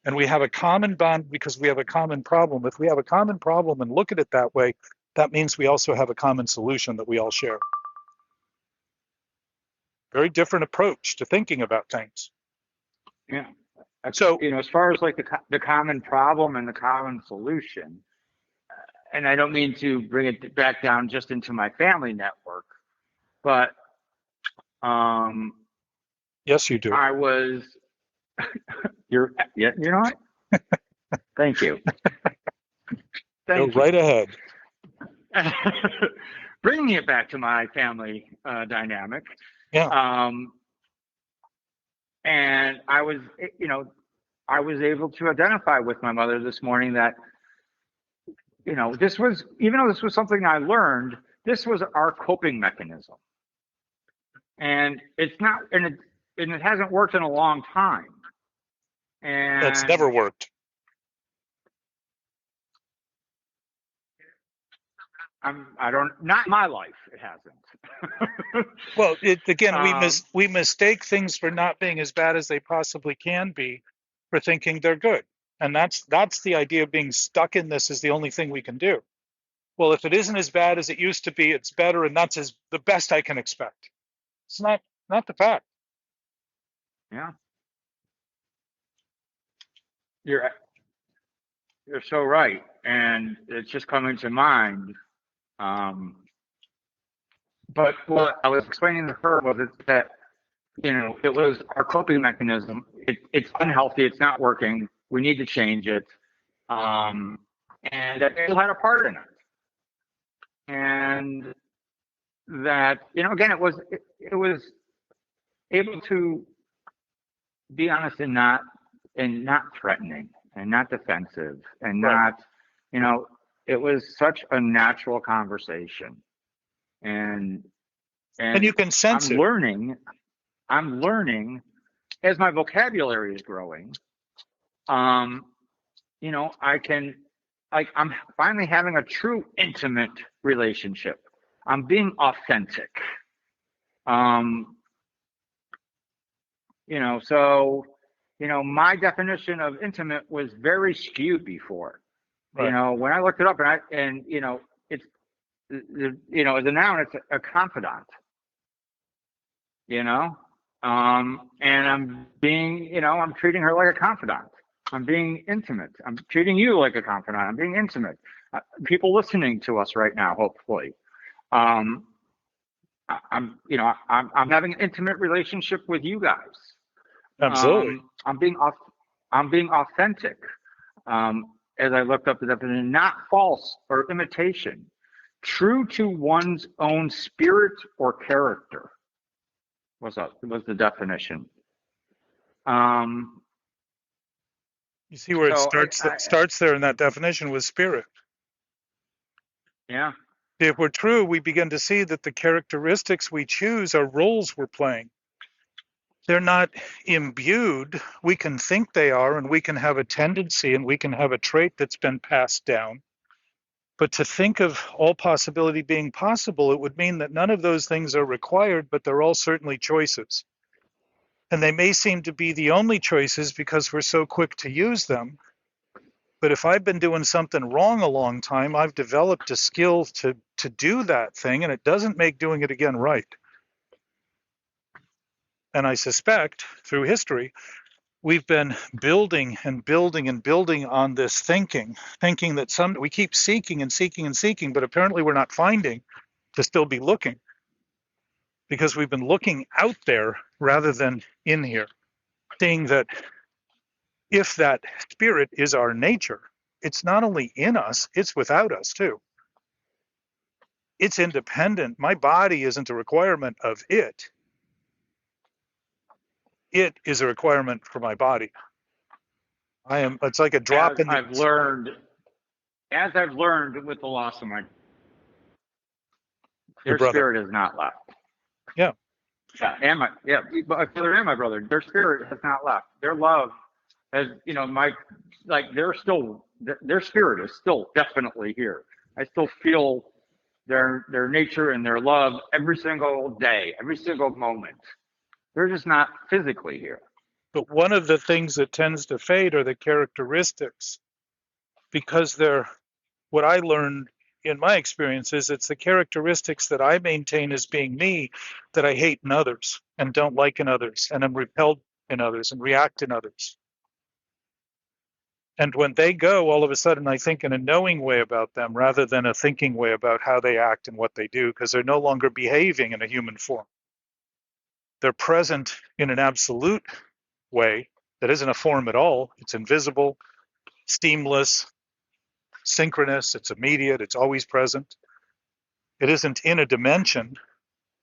And we have a common bond because we have a common problem. If we have a common problem and look at it that way, that means we also have a common solution that we all share. Very different approach to thinking about things.
Yeah.
So,
as far as like the common problem and the common solution, and I don't mean to bring it back down just into my family network, but
yes, you do.
I was, you know what? Thank you.
Go right ahead.
Bringing it back to my family dynamic.
Yeah.
And I was, able to identify with my mother this morning that, this was, even though this was something I learned, this was our coping mechanism. And it's not, and it hasn't worked in a long time. And
it's never worked.
Not in my life, it hasn't.
Well, we mistake things for not being as bad as they possibly can be for thinking they're good. And that's the idea of being stuck in this is the only thing we can do. Well, if it isn't as bad as it used to be, it's better, and that's the best I can expect. It's not the fact.
Yeah. You're so right. And it's just coming to mind. But what I was explaining to her was that, it was our coping mechanism. It's unhealthy. It's not working. We need to change it. And that they had a part in it. And that, again, it was able to be honest and not threatening and not defensive and not, it was such a natural conversation. And
you can sense it.
I'm learning as my vocabulary is growing. I'm finally having a true intimate relationship. I'm being authentic. My definition of intimate was very skewed before. Right. When I looked it up it's as a noun, it's a confidant. And I'm being, I'm treating her like a confidant. I'm being intimate. I'm treating you like a confidant. I'm being intimate. People listening to us right now, hopefully. I'm having an intimate relationship with you guys.
Absolutely.
I'm being authentic. As I looked up the definition, not false or imitation, true to one's own spirit or character. Was the definition. Um,
You see where it
so
starts there in that definition with spirit.
yeah,
If we're true, we begin to see that the characteristics we choose are roles we're playing. They're not imbued. We can think they are, and we can have a tendency, and we can have a trait that's been passed down. But to think of all possibility being possible, it would mean that none of those things are required, but they're all certainly choices. And they may seem to be the only choices because we're so quick to use them. But if I've been doing something wrong a long time, I've developed a skill to do that thing, and it doesn't make doing it again right. And I suspect through history, we've been building and building and building on this thinking that we keep seeking and seeking and seeking, but apparently we're not finding to still be looking because we've been looking out there rather than in here, seeing that if that spirit is our nature, it's not only in us, it's without us too. It's independent. My body isn't a requirement of it. It is a requirement for my body. It's like a drop
as
in the,
I've learned, as I've learned with the loss of my,
your
their
brother.
spirit is not left.
Yeah.
My brother and my brother, their spirit has not left. Their love has, their spirit is still definitely here. I still feel their nature and their love every single day, every single moment. They're just not physically here.
But one of the things that tends to fade are the characteristics because they're what I learned in my experience is it's the characteristics that I maintain as being me that I hate in others and don't like in others and am repelled in others and react in others. And when they go, all of a sudden I think in a knowing way about them rather than a thinking way about how they act and what they do because they're no longer behaving in a human form. They're present in an absolute way that isn't a form at all. It's invisible, seamless, synchronous, it's immediate, it's always present. It isn't in a dimension,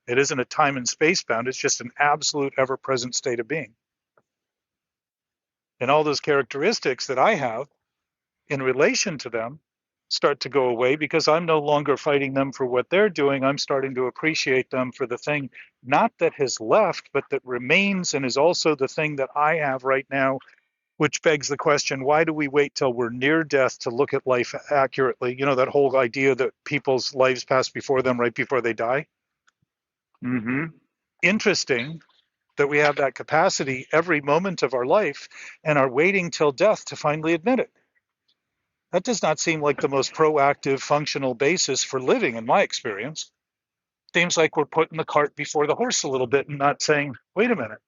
it isn't a time and space bound, it's just an absolute ever present state of being. And all those characteristics that I have in relation to them start to go away because I'm no longer fighting them for what they're doing. I'm starting to appreciate them for the thing, not that has left, but that remains and is also the thing that I have right now. Which begs the question, why do we wait till we're near death to look at life accurately? You know, that whole idea that people's lives pass before them right before they die.
Mm-hmm.
Interesting that we have that capacity every moment of our life and are waiting till death to finally admit it. That does not seem like the most proactive, functional basis for living in my experience. Seems like we're putting the cart before the horse a little bit and not saying, wait a minute.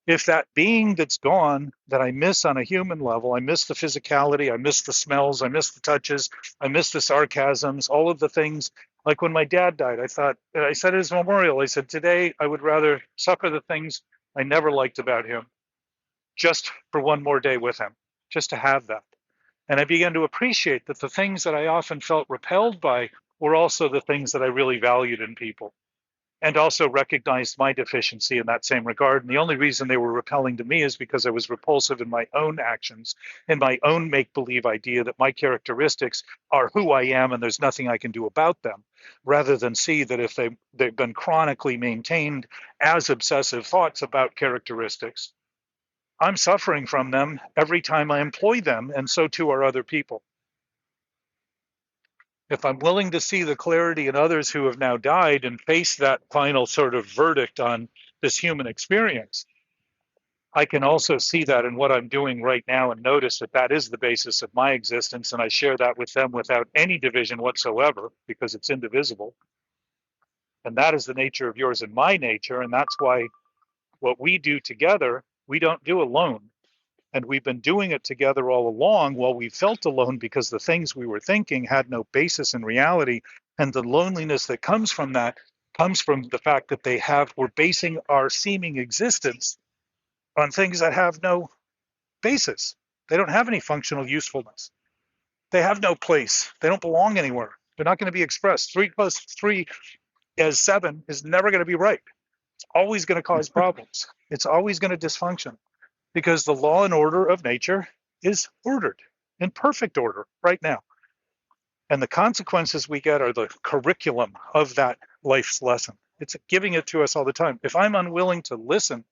If that being that's gone that I miss on a human level, I miss the physicality, I miss the smells, I miss the touches, I miss the sarcasms, all of the things. Like when my dad died, I said at his memorial, I said, today I would rather suffer the things I never liked about him just for one more day with him, just to have that. And I began to appreciate that the things that I often felt repelled by were also the things that I really valued in people and also recognized my deficiency in that same regard. And the only reason they were repelling to me is because I was repulsive in my own actions, in my own make-believe idea that my characteristics are who I am and there's nothing I can do about them, rather than see that if they've been chronically maintained as obsessive thoughts about characteristics, I'm suffering from them every time I employ them, and so too are other people. If I'm willing to see the clarity in others who have now died and face that final sort of verdict on this human experience, I can also see that in what I'm doing right now and notice that that is the basis of my existence. And I share that with them without any division whatsoever because it's indivisible. And that is the nature of yours and my nature. And that's why what we do together, we don't do alone. And we've been doing it together all along while we felt alone because the things we were thinking had no basis in reality. And the loneliness that comes from that comes from the fact that we're basing our seeming existence on things that have no basis. They don't have any functional usefulness. They have no place. They don't belong anywhere. They're not going to be expressed. 3 + 3 as 7 is never going to be right. It's always going to cause problems. It's always going to dysfunction because the law and order of nature is ordered in perfect order right now. And the consequences we get are the curriculum of that life's lesson. It's giving it to us all the time. If I'm unwilling to listen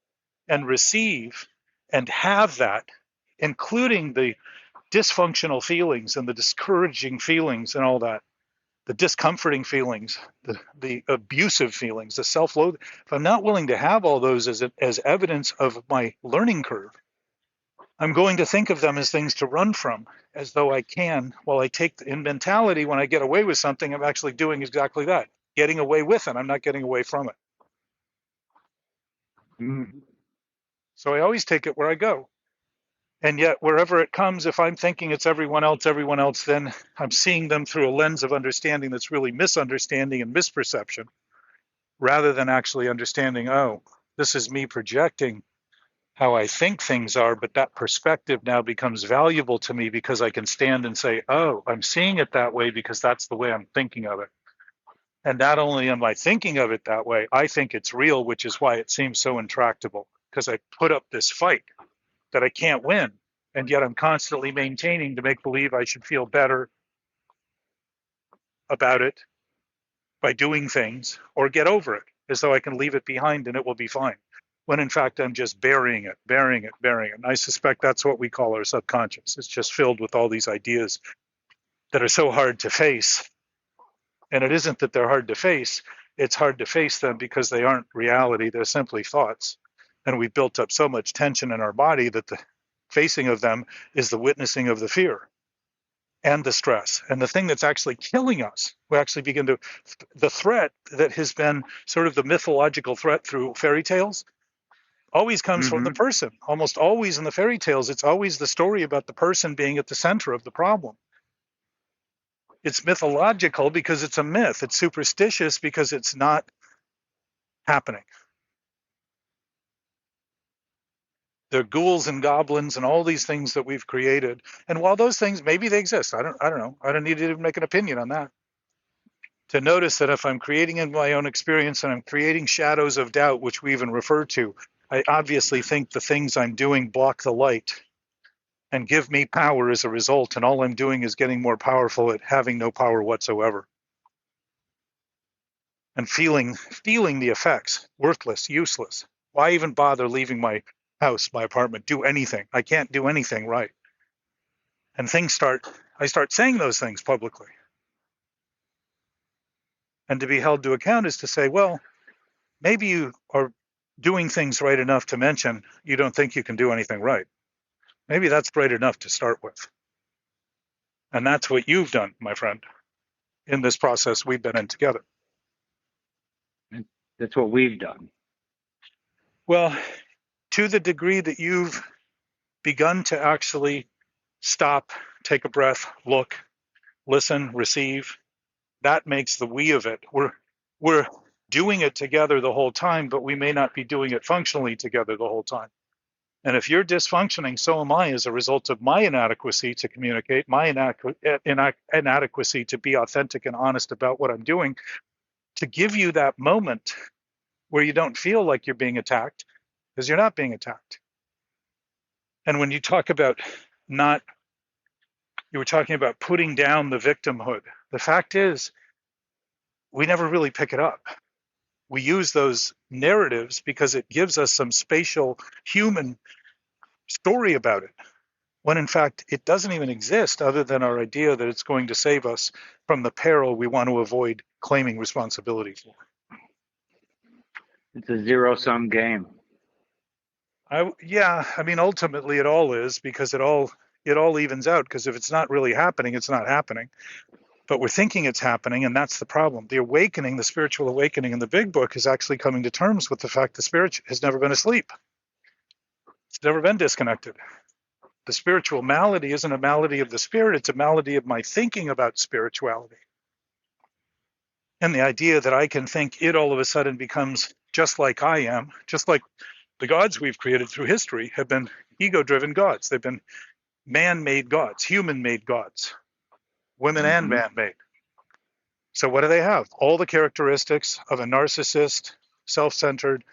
and receive and have that, including the dysfunctional feelings and the discouraging feelings and all that, the discomforting feelings, the abusive feelings, the self-loathing, if I'm not willing to have all those as evidence of my learning curve, I'm going to think of them as things to run from, as though I can, while I take in mentality, when I get away with something, I'm actually doing exactly that, getting away with it. I'm not getting away from it.
Mm-hmm.
So I always take it where I go. And yet, wherever it comes, if I'm thinking it's everyone else, then I'm seeing them through a lens of understanding that's really misunderstanding and misperception, rather than actually understanding, oh, this is me projecting how I think things are, but that perspective now becomes valuable to me because I can stand and say, oh, I'm seeing it that way because that's the way I'm thinking of it. And not only am I thinking of it that way, I think it's real, which is why it seems so intractable, because I put up this fight that I can't win. And yet I'm constantly maintaining to make believe I should feel better about it by doing things or get over it as though I can leave it behind and it will be fine. When in fact, I'm just burying it. And I suspect that's what we call our subconscious. It's just filled with all these ideas that are so hard to face. And it isn't that they're hard to face. It's hard to face them because they aren't reality. They're simply thoughts. And we built up so much tension in our body that the facing of them is the witnessing of the fear and the stress. And the thing that's actually killing us, we actually begin to, the threat that has been sort of the mythological threat through fairy tales always comes from the
Mm-hmm.
person. Almost always in the fairy tales, it's always the story about the person being at the center of the problem. It's mythological because it's a myth. It's superstitious because it's not happening. There are ghouls and goblins and all these things that we've created. And while those things, maybe they exist, I don't know. I don't need to make an opinion on that. To notice that if I'm creating in my own experience and I'm creating shadows of doubt, which we even refer to, I obviously think the things I'm doing block the light and give me power as a result. And all I'm doing is getting more powerful at having no power whatsoever. And feeling the effects, worthless, useless. Why even bother leaving my house, my apartment, do anything? I can't do anything right. And I start saying those things publicly. And to be held to account is to say, well, maybe you are doing things right enough to mention you don't think you can do anything right. Maybe that's right enough to start with. And that's what you've done, my friend, in this process we've been in together.
And that's what we've done.
Well, to the degree that you've begun to actually stop, take a breath, look, listen, receive, that makes the we of it. We're doing it together the whole time, but we may not be doing it functionally together the whole time. And if you're dysfunctioning, so am I as a result of my inadequacy to communicate, my inadequacy to be authentic and honest about what I'm doing, to give you that moment where you don't feel like you're being attacked, because you're not being attacked. And when you talk about not, you were talking about putting down the victimhood. The fact is, we never really pick it up. We use those narratives because it gives us some spatial human story about it, when in fact it doesn't even exist other than our idea that it's going to save us from the peril we want to avoid claiming responsibility for.
It's a zero-sum game.
Yeah, I mean, ultimately it all is, because it all evens out, because if it's not really happening, it's not happening. But we're thinking it's happening, and that's the problem. The awakening, the spiritual awakening in the big book, is actually coming to terms with the fact the spirit has never been asleep. It's never been disconnected. The spiritual malady isn't a malady of the spirit, it's a malady of my thinking about spirituality. And the idea that I can think it all of a sudden becomes just like I am, just like the gods we've created through history have been ego-driven gods. They've been man-made gods, human-made gods, women and
Mm-hmm.
man-made. So what do they have? All the characteristics of a narcissist, self-centered,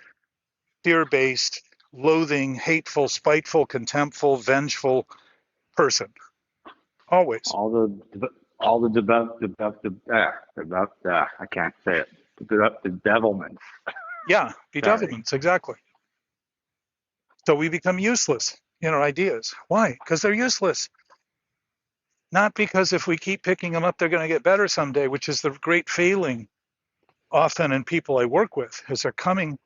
fear-based, loathing, hateful, spiteful, contemptful, vengeful person. Always.
All the I can't say it. The devilments.
Yeah,
Sorry.
bedevilments, exactly. So we become useless in our ideas. Why? Because they're useless. Not because if we keep picking them up, they're going to get better someday, which is the great failing often in people I work with, is they're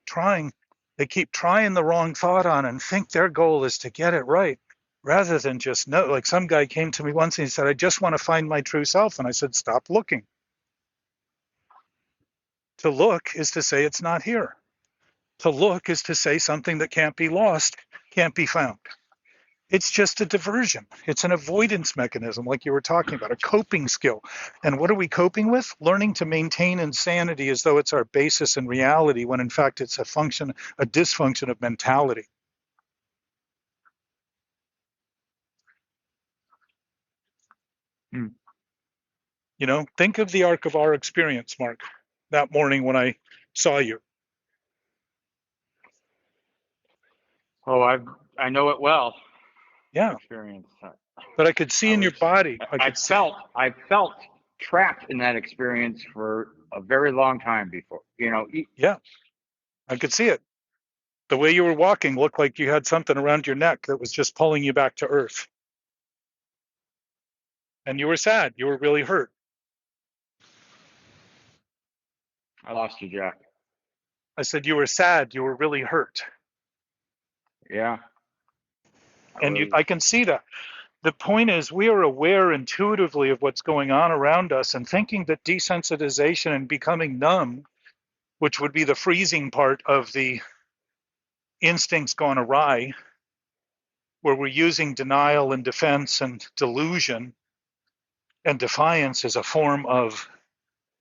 trying, they keep trying the wrong thought on and think their goal is to get it right rather than just know. Like some guy came to me once and he said, I just want to find my true self. And I said, stop looking. To look is to say it's not here. To look is to say something that can't be lost, can't be found. It's just a diversion. It's an avoidance mechanism, like you were talking about, a coping skill. And what are we coping with? Learning to maintain insanity as though it's our basis in reality, when in fact it's a dysfunction of mentality.
Hmm.
You know, think of the arc of our experience, Mark, that morning when I saw you.
Oh, I know it well. That
Yeah,
experience.
but I could see
I
in
was
your body.
I felt trapped in that experience for a very long time before.
Yeah, I could see it. The way you were walking looked like you had something around your neck that was just pulling you back to earth. And you were sad. You were really hurt.
I lost you, Jack.
I said, you were sad. You were really hurt.
Yeah, I
And
was.
I can see that. The point is, we are aware intuitively of what's going on around us, and thinking that desensitization and becoming numb, which would be the freezing part of the instincts gone awry, where we're using denial and defense and delusion and defiance as a form of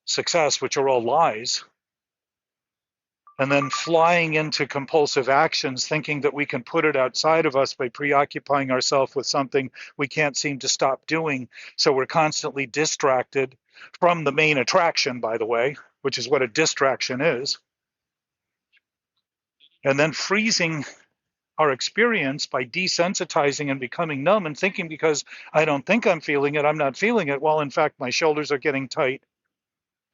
success, which are all lies, and then flying into compulsive actions, thinking that we can put it outside of us by preoccupying ourselves with something we can't seem to stop doing. So we're constantly distracted from the main attraction, by the way, which is what a distraction is. And then freezing our experience by desensitizing and becoming numb and thinking, because I don't think I'm feeling it, I'm not feeling it. Well, in fact, my shoulders are getting tight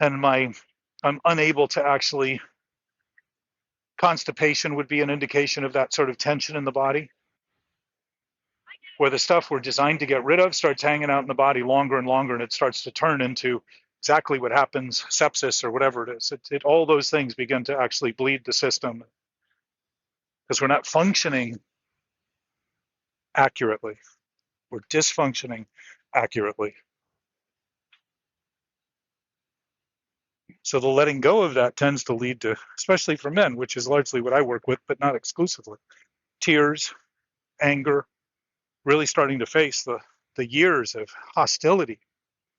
and I'm unable to actually. Constipation would be an indication of that sort of tension in the body, where the stuff we're designed to get rid of starts hanging out in the body longer and longer, and it starts to turn into exactly what happens, sepsis or whatever it is. All those things begin to actually bleed the system because we're not functioning accurately. We're dysfunctioning accurately. So the letting go of that tends to lead to, especially for men, which is largely what I work with, but not exclusively, tears, anger, really starting to face the years of hostility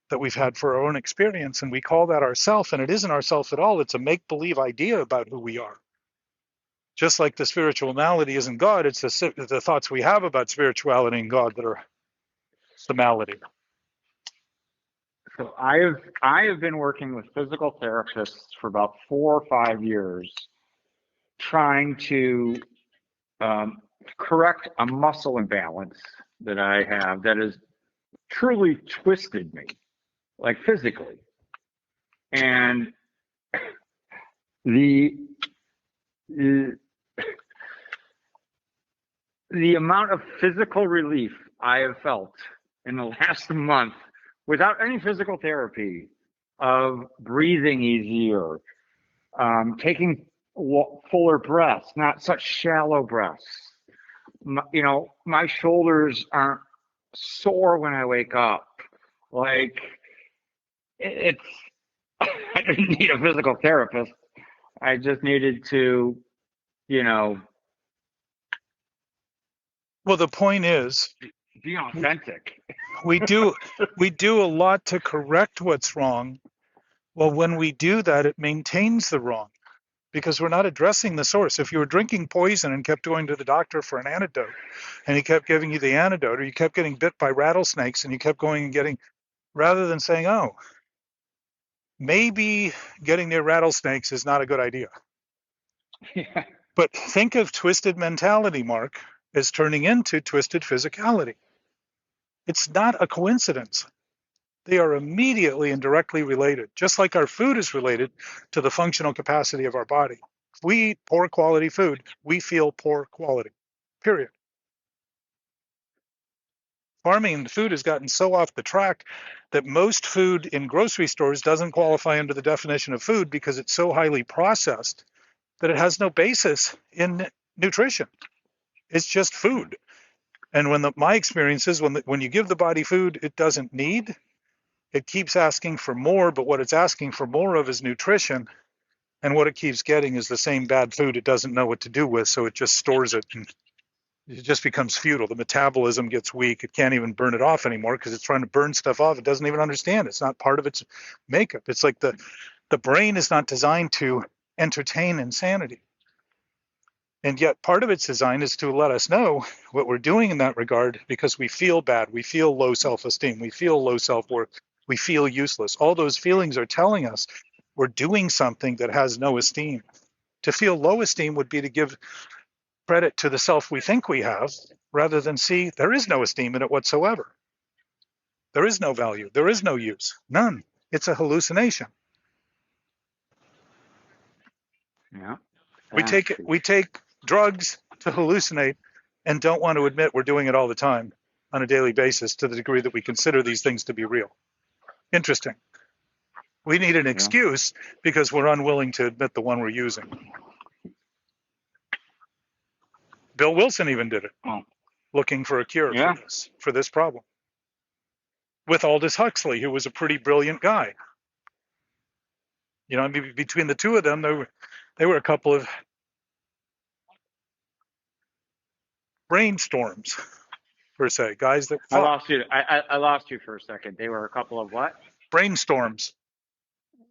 that we've had for our own experience. And we call that ourself, and it isn't ourself at all. It's a make-believe idea about who we are. Just like the spiritual malady isn't God, it's the thoughts we have about spirituality and God that are the malady.
So I have been working with physical therapists for about 4 or 5 years, trying to correct a muscle imbalance that I have that has truly twisted me, like physically. And the the, the amount of physical relief I have felt in the last month without any physical therapy, of breathing easier, taking fuller breaths, not such shallow breaths. My shoulders aren't sore when I wake up. Like, it's, I didn't need a physical therapist. I just needed to, you know,
Well, the point is,
be authentic.
we do we do a lot to correct what's wrong, Well, when we do that, it maintains the wrong because we're not addressing the source. If you were drinking poison and kept going to the doctor for an antidote and he kept giving you the antidote, or you kept getting bit by rattlesnakes and you kept going and getting, rather than saying, oh, maybe getting near rattlesnakes is not a good idea.
Yeah.
But think of twisted mentality, Mark, as turning into twisted physicality. It's not a coincidence. They are immediately and directly related, just like our food is related to the functional capacity of our body. If we eat poor quality food, we feel poor quality, period. Farming and food has gotten so off the track that most food in grocery stores doesn't qualify under the definition of food because it's so highly processed that it has no basis in nutrition. It's just food. And my experience is when you give the body food it doesn't need, it keeps asking for more, but what it's asking for more of is nutrition. And what it keeps getting is the same bad food it doesn't know what to do with, so it just stores it and it just becomes futile. The metabolism gets weak. It can't even burn it off anymore because it's trying to burn stuff off. It doesn't even understand. It's not part of its makeup. It's like the brain is not designed to entertain insanity. And yet part of its design is to let us know what we're doing in that regard because we feel bad. We feel low self-esteem. We feel low self-worth. We feel useless. All those feelings are telling us we're doing something that has no esteem. To feel low esteem would be to give credit to the self we think we have rather than see there is no esteem in it whatsoever. There is no value. There is no use. None. It's a hallucination.
Yeah.
We take drugs to hallucinate and don't want to admit we're doing it all the time on a daily basis to the degree that we consider these things to be real. Interesting. We need an excuse because we're unwilling to admit the one we're using. Bill Wilson even did it, looking for a cure for this problem. With Aldous Huxley, who was a pretty brilliant guy. You know, between the two of them, they were a couple of brainstorms, per se, guys that
I
thought.
lost you. I lost you for a second. They were a couple of what?
Brainstorms.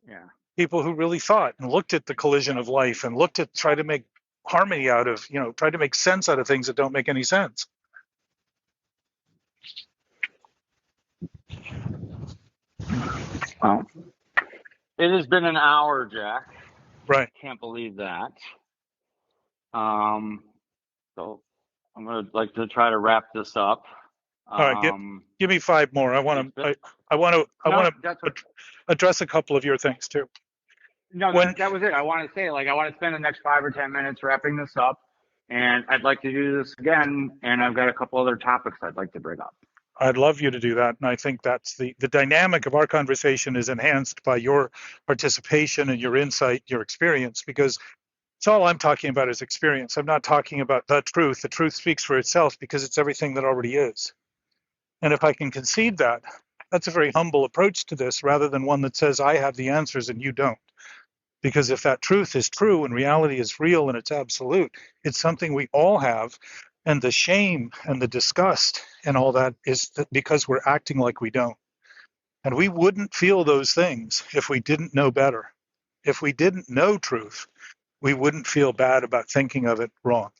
Yeah.
People who really thought and looked at the collision of life and looked at try to make harmony out of, try to make sense out of things that don't make any sense.
Well, it has been an hour, Jack.
Right.
Can't believe that. So I'm gonna like to try to wrap this up.
All right, give me 5 more. I want to address a couple of your things too.
No, that was it. I want to say, I want to spend the next 5 or 10 minutes wrapping this up, and I'd like to do this again. And I've got a couple other topics I'd like to bring up.
I'd love you to do that, and I think that's the dynamic of our conversation is enhanced by your participation and your insight, your experience, because it's all I'm talking about is experience. I'm not talking about the truth. The truth speaks for itself because it's everything that already is. And if I can concede that, that's a very humble approach to this rather than one that says I have the answers and you don't. Because if that truth is true and reality is real and it's absolute, it's something we all have. And the shame and the disgust and all that is because we're acting like we don't. And we wouldn't feel those things if we didn't know better. If we didn't know truth, we wouldn't feel bad about thinking of it wrong.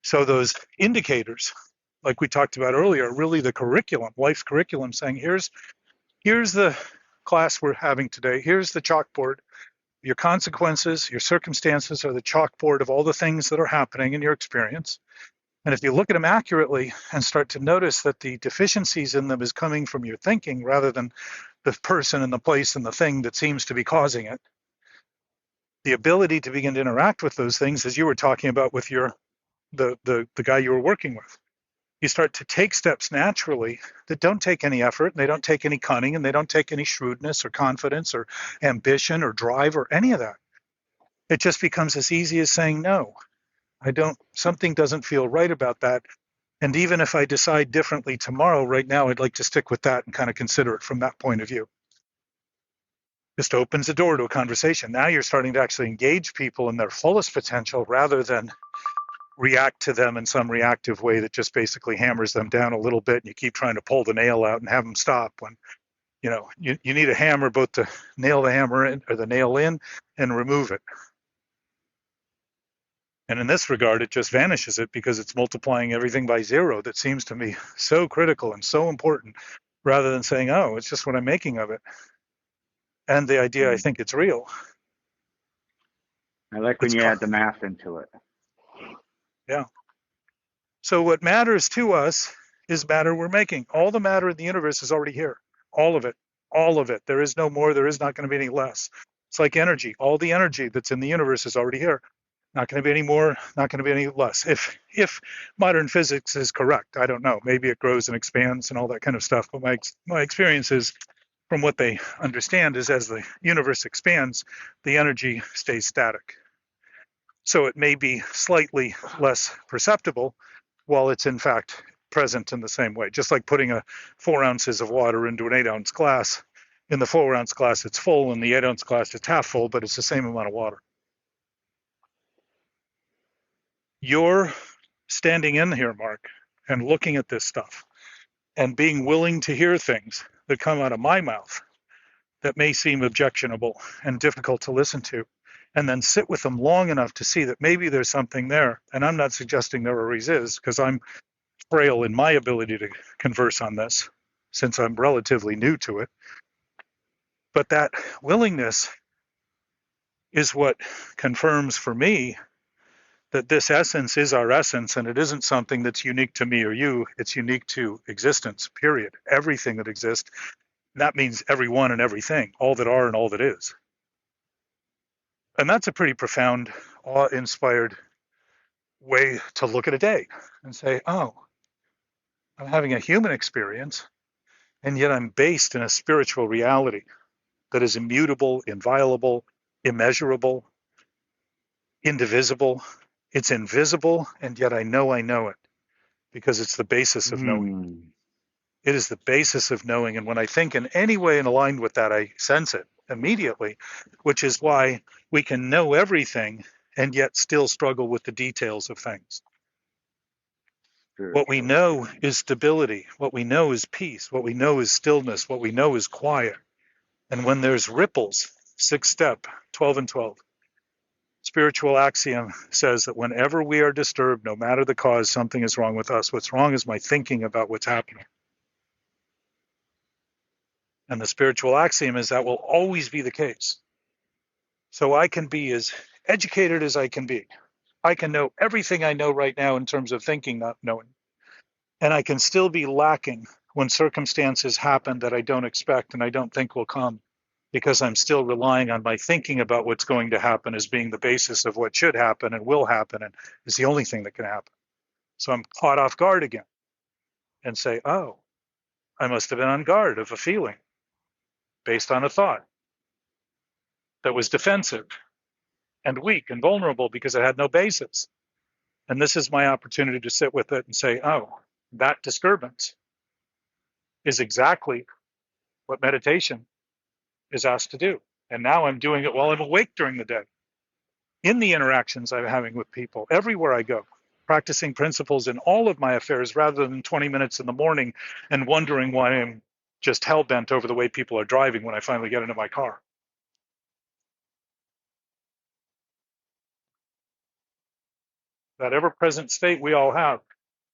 So those indicators, like we talked about earlier, are really the curriculum, life's curriculum, saying here's the class we're having today. Here's the chalkboard. Your consequences, your circumstances are the chalkboard of all the things that are happening in your experience. And if you look at them accurately and start to notice that the deficiencies in them is coming from your thinking rather than the person and the place and the thing that seems to be causing it, the ability to begin to interact with those things, as you were talking about with the guy you were working with, you start to take steps naturally that don't take any effort, and they don't take any cunning, and they don't take any shrewdness or confidence or ambition or drive or any of that. It just becomes as easy as saying, no, something doesn't feel right about that. And even if I decide differently tomorrow, right now, I'd like to stick with that and kind of consider it from that point of view. Just opens the door to a conversation. Now you're starting to actually engage people in their fullest potential rather than react to them in some reactive way that just basically hammers them down a little bit and you keep trying to pull the nail out and have them stop when You need a hammer both to nail the hammer in or the nail in and remove it. And in this regard, it just vanishes it because it's multiplying everything by zero. That seems to me so critical and so important, rather than saying, oh, it's just what I'm making of it. And the idea, I think it's real.
I like when
It's
you add the math into it.
Yeah. So what matters to us is matter we're making. All the matter in the universe is already here. All of it. All of it. There is no more. There is not going to be any less. It's like energy. All the energy that's in the universe is already here. Not going to be any more, not going to be any less. If modern physics is correct, I don't know. Maybe it grows and expands and all that kind of stuff. But my experience is, from what they understand, is as the universe expands, the energy stays static. So it may be slightly less perceptible while it's in fact present in the same way. Just like putting 4 ounces of water into an 8-ounce glass. In the 4-ounce glass, it's full. In the 8-ounce glass, it's half full, but it's the same amount of water. You're standing in here, Mark, and looking at this stuff and being willing to hear things that come out of my mouth that may seem objectionable and difficult to listen to, and then sit with them long enough to see that maybe there's something there. And I'm not suggesting there always is, because I'm frail in my ability to converse on this since I'm relatively new to it. But that willingness is what confirms for me that this essence is our essence, and it isn't something that's unique to me or you. It's unique to existence, period. Everything that exists. That means everyone and everything, all that are and all that is. And that's a pretty profound, awe-inspired way to look at a day and say, oh, I'm having a human experience, and yet I'm based in a spiritual reality that is immutable, inviolable, immeasurable, indivisible. It's invisible, and yet I know it because it's the basis of knowing. It is the basis of knowing. And when I think in any way and aligned with that, I sense it immediately, which is why we can know everything and yet still struggle with the details of things. What we know is stability. What we know is peace. What we know is stillness. What we know is quiet. And when there's ripples, 6th step, 12 and 12, spiritual axiom says that whenever we are disturbed, no matter the cause, something is wrong with us. What's wrong is my thinking about what's happening. And the spiritual axiom is that will always be the case. So I can be as educated as I can be. I can know everything I know right now in terms of thinking, not knowing. And I can still be lacking when circumstances happen that I don't expect and I don't think will come, because I'm still relying on my thinking about what's going to happen as being the basis of what should happen and will happen and is the only thing that can happen. So I'm caught off guard again and say, oh, I must have been on guard of a feeling based on a thought that was defensive and weak and vulnerable because it had no basis. And this is my opportunity to sit with it and say, oh, that disturbance is exactly what meditation is asked to do. And now I'm doing it while I'm awake during the day, in the interactions I'm having with people, everywhere I go, practicing principles in all of my affairs rather than 20 minutes in the morning and wondering why I'm just hell-bent over the way people are driving when I finally get into my car. That ever-present state we all have.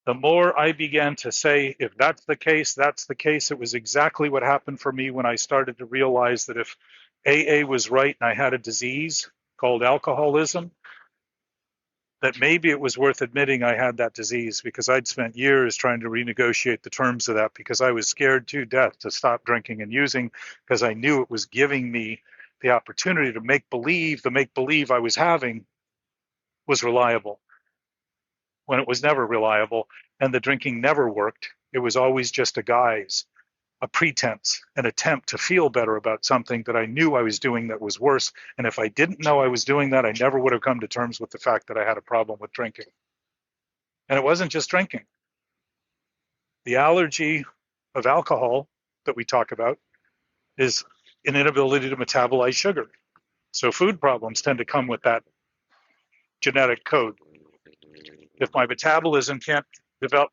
The more I began to say, if that's the case, that's the case. It was exactly what happened for me when I started to realize that if AA was right and I had a disease called alcoholism, that maybe it was worth admitting I had that disease, because I'd spent years trying to renegotiate the terms of that because I was scared to death to stop drinking and using, because I knew it was giving me the opportunity to make believe the make-believe I was having was reliable, when it was never reliable, and the drinking never worked. It was always just a guise, a pretense, an attempt to feel better about something that I knew I was doing that was worse. And if I didn't know I was doing that, I never would have come to terms with the fact that I had a problem with drinking. And it wasn't just drinking. The allergy of alcohol that we talk about is an inability to metabolize sugar. So food problems tend to come with that genetic code. If my metabolism can't develop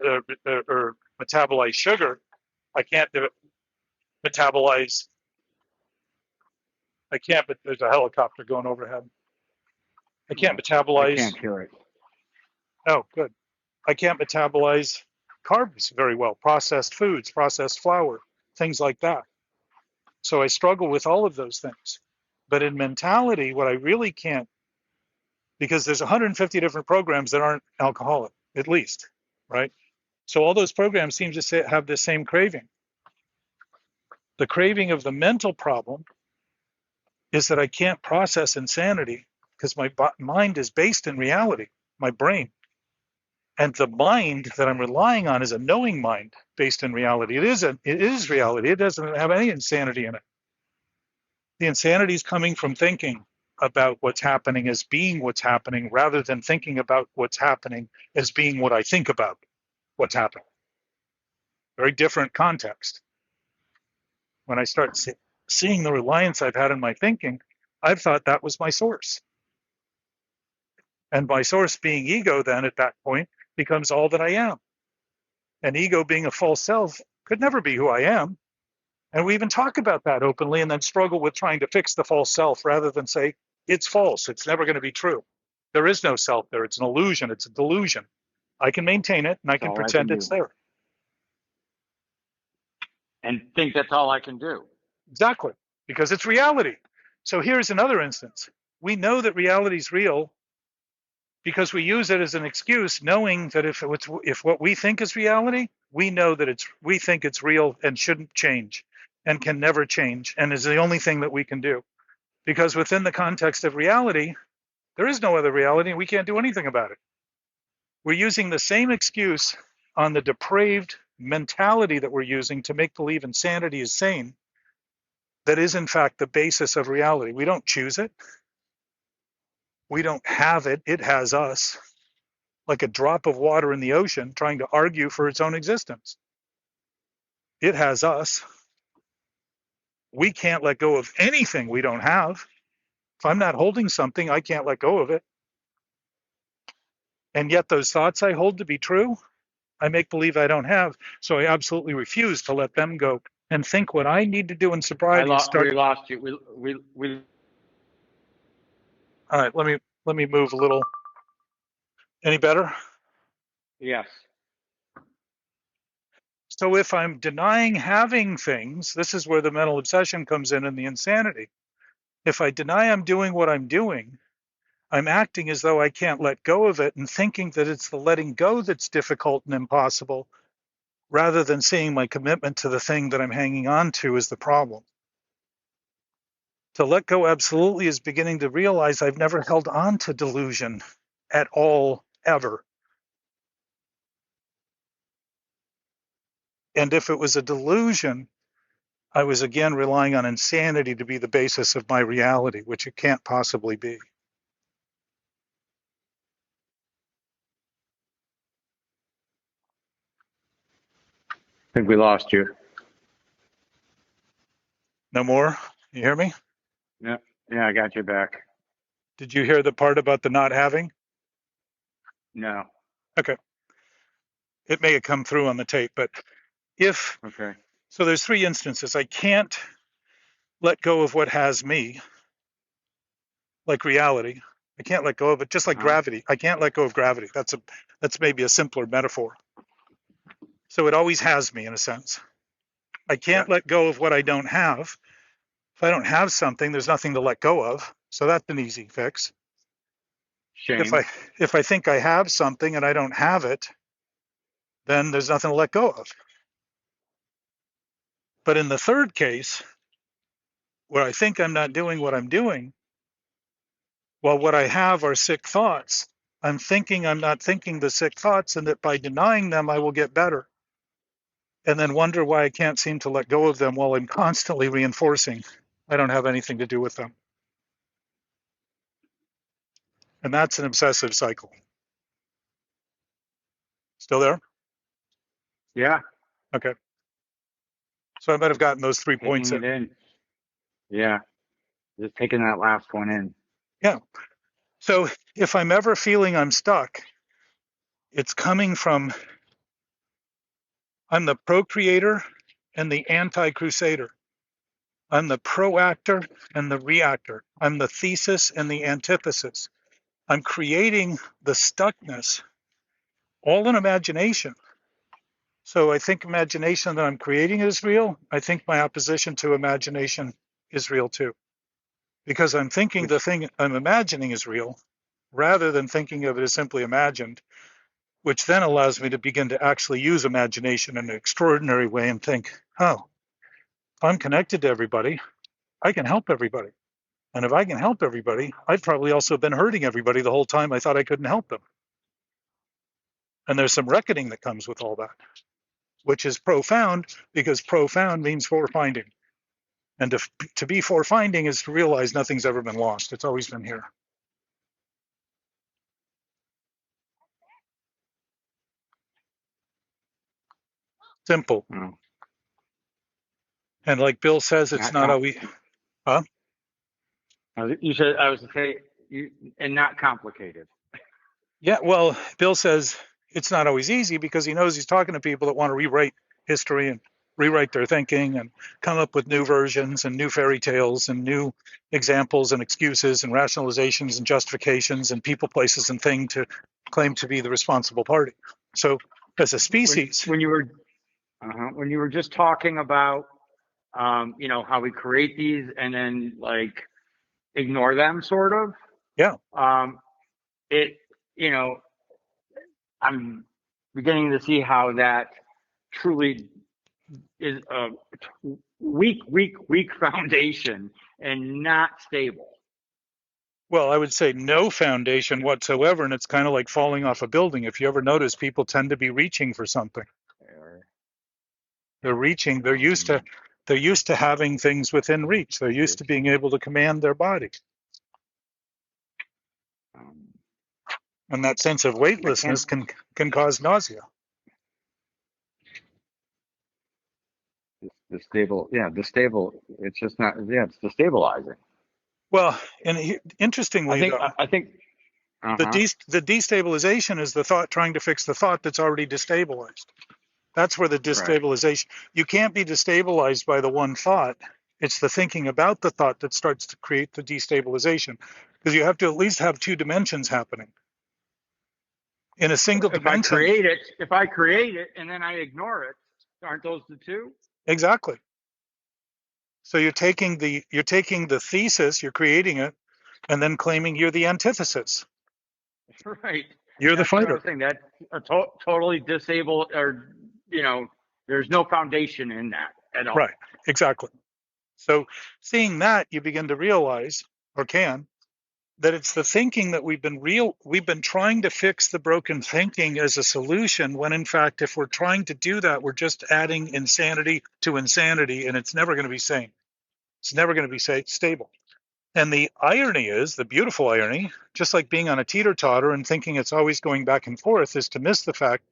or metabolize sugar, I can't metabolize. I can't, but there's a helicopter going overhead. I can't
I
metabolize.
can't hear it.
Oh, good. I can't metabolize carbs very well, processed foods, processed flour, things like that. So I struggle with all of those things. But in mentality, what I really can't, because there's 150 different programs that aren't alcoholic, at least, right? So all those programs seem to have the same craving. The craving of the mental problem is that I can't process insanity because my mind is based in reality, my brain. And the mind that I'm relying on is a knowing mind based in reality. It is reality. It doesn't have any insanity in it. The insanity is coming from thinking about what's happening as being what's happening rather than thinking about what's happening as being what I think about what's happening. Very different context. When I start seeing the reliance I've had in my thinking, I've thought that was my source. And my source being ego, then at that point, becomes all that I am. And ego being a false self could never be who I am. And we even talk about that openly and then struggle with trying to fix the false self rather than say, it's false. It's never going to be true. There is no self there. It's an illusion. It's a delusion. I can maintain it and I
That's
can
all I
pretend
can
it's
do.
there.
And think that's all I can do.
Exactly. Because it's reality. So here's another instance. We know that reality is real because we use it as an excuse, knowing that if what we think is reality, we know that we think it's real and shouldn't change and can never change and is the only thing that we can do. Because within the context of reality, there is no other reality and we can't do anything about it. We're using the same excuse on the depraved mentality that we're using to make believe insanity is sane that is in fact the basis of reality. We don't choose it. We don't have it. It has us, like a drop of water in the ocean trying to argue for its own existence. It has us. We can't let go of anything we don't have. If I'm not holding something, I can't let go of it. And yet those thoughts I hold to be true, I make believe I don't have. So I absolutely refuse to let them go and think what I need to do in sobriety is start.
We lost you. We.
All right, let me move a little. Any better?
Yes.
So if I'm denying having things, this is where the mental obsession comes in and the insanity. If I deny I'm doing what I'm doing, I'm acting as though I can't let go of it and thinking that it's the letting go that's difficult and impossible, rather than seeing my commitment to the thing that I'm hanging on to as the problem. To let go absolutely is beginning to realize I've never held on to delusion at all, ever. And if it was a delusion, I was again relying on insanity to be the basis of my reality, which it can't possibly be.
I think we lost you.
No more? You hear me?
Yeah. Yeah, I got you back.
Did you hear the part about the not having?
No.
Okay. It may have come through on the tape, but if
Okay.
so, there's three instances. I can't let go of what has me, like reality. I can't let go of it, just like
Huh?
gravity. I can't let go of gravity. That's maybe a simpler metaphor. So it always has me in a sense. I can't
Yep.
let go of what I don't have. If I don't have something, there's nothing to let go of. So that's an easy fix. If
Shame.
I if I think I have something and I don't have it, then there's nothing to let go of. But in the third case, where I think I'm not doing what I'm doing, well, what I have are sick thoughts. I'm thinking I'm not thinking the sick thoughts, and that by denying them, I will get better. And then wonder why I can't seem to let go of them while I'm constantly reinforcing I don't have anything to do with them. And that's an obsessive cycle. Still there?
Yeah.
Okay. So I might have gotten those 3 points
Taking
in.
it in. Yeah. Just taking that last one in.
Yeah. So if I'm ever feeling I'm stuck, it's coming from I'm the procreator and the anti-crusader. I'm the proactor and the reactor. I'm the thesis and the antithesis. I'm creating the stuckness, all in imagination. So I think imagination that I'm creating is real. I think my opposition to imagination is real too, because I'm thinking the
Which
thing I'm imagining is real rather than thinking of it as simply imagined, which then allows me to begin to actually use imagination in an extraordinary way and think, oh, if I'm connected to everybody, I can help everybody. And if I can help everybody, I've probably also been hurting everybody the whole time I thought I couldn't help them. And there's some reckoning that comes with all that, which is profound because profound means forefinding. And to be forefinding is to realize nothing's ever been lost. It's always been here. Simple.
oh,
And like Bill says, it's
not
not
com-
always, huh?
you said I was to say you and not complicated.
Yeah, well, Bill says it's not always easy because he knows he's talking to people that want to rewrite history and rewrite their thinking and come up with new versions and new fairy tales and new examples and excuses and rationalizations and justifications and people, places, and thing to claim to be the responsible party. So, as a
When
species,
when you were when you were just talking about how we create these and then like ignore them, sort of.
yeah,
It you know I'm beginning to see how that truly is a weak foundation and not stable.
well, I would say no foundation whatsoever, and it's kind of like falling off a building. If you ever notice, people tend to be reaching for something.
Or,
They're reaching.
um,
They're used to having things within reach. They're used to being able to command their body,
um,
and that sense of
I can't.
weightlessness can cause nausea.
The stable, yeah, the stable. It's just not. Yeah, it's destabilizing.
Well, and
I
interestingly,
think.
though,
I think. Uh-huh.
the destabilization is the thought trying to fix the thought that's already destabilized. That's where the
Right.
destabilization. You can't be destabilized by the one thought. It's the thinking about the thought that starts to create the destabilization, because you have to at least have two dimensions happening. In a single dimension,
If I create it and then I ignore it, aren't those the two?
exactly. So you're taking the thesis, you're creating it, and then claiming you're the antithesis.
Right.
You're the
That's what I
fighter.
was saying. That's totally disabled, or you know, there's no foundation in that at all.
Right. Exactly. So seeing that, you begin to realize, or can, that it's the thinking that we've been trying to fix the broken thinking as a solution, when in fact, if we're trying to do that, we're just adding insanity to insanity, and it's never going to be sane. It's never going to be stable. And the irony is, the beautiful irony, just like being on a teeter-totter and thinking it's always going back and forth, is to miss the fact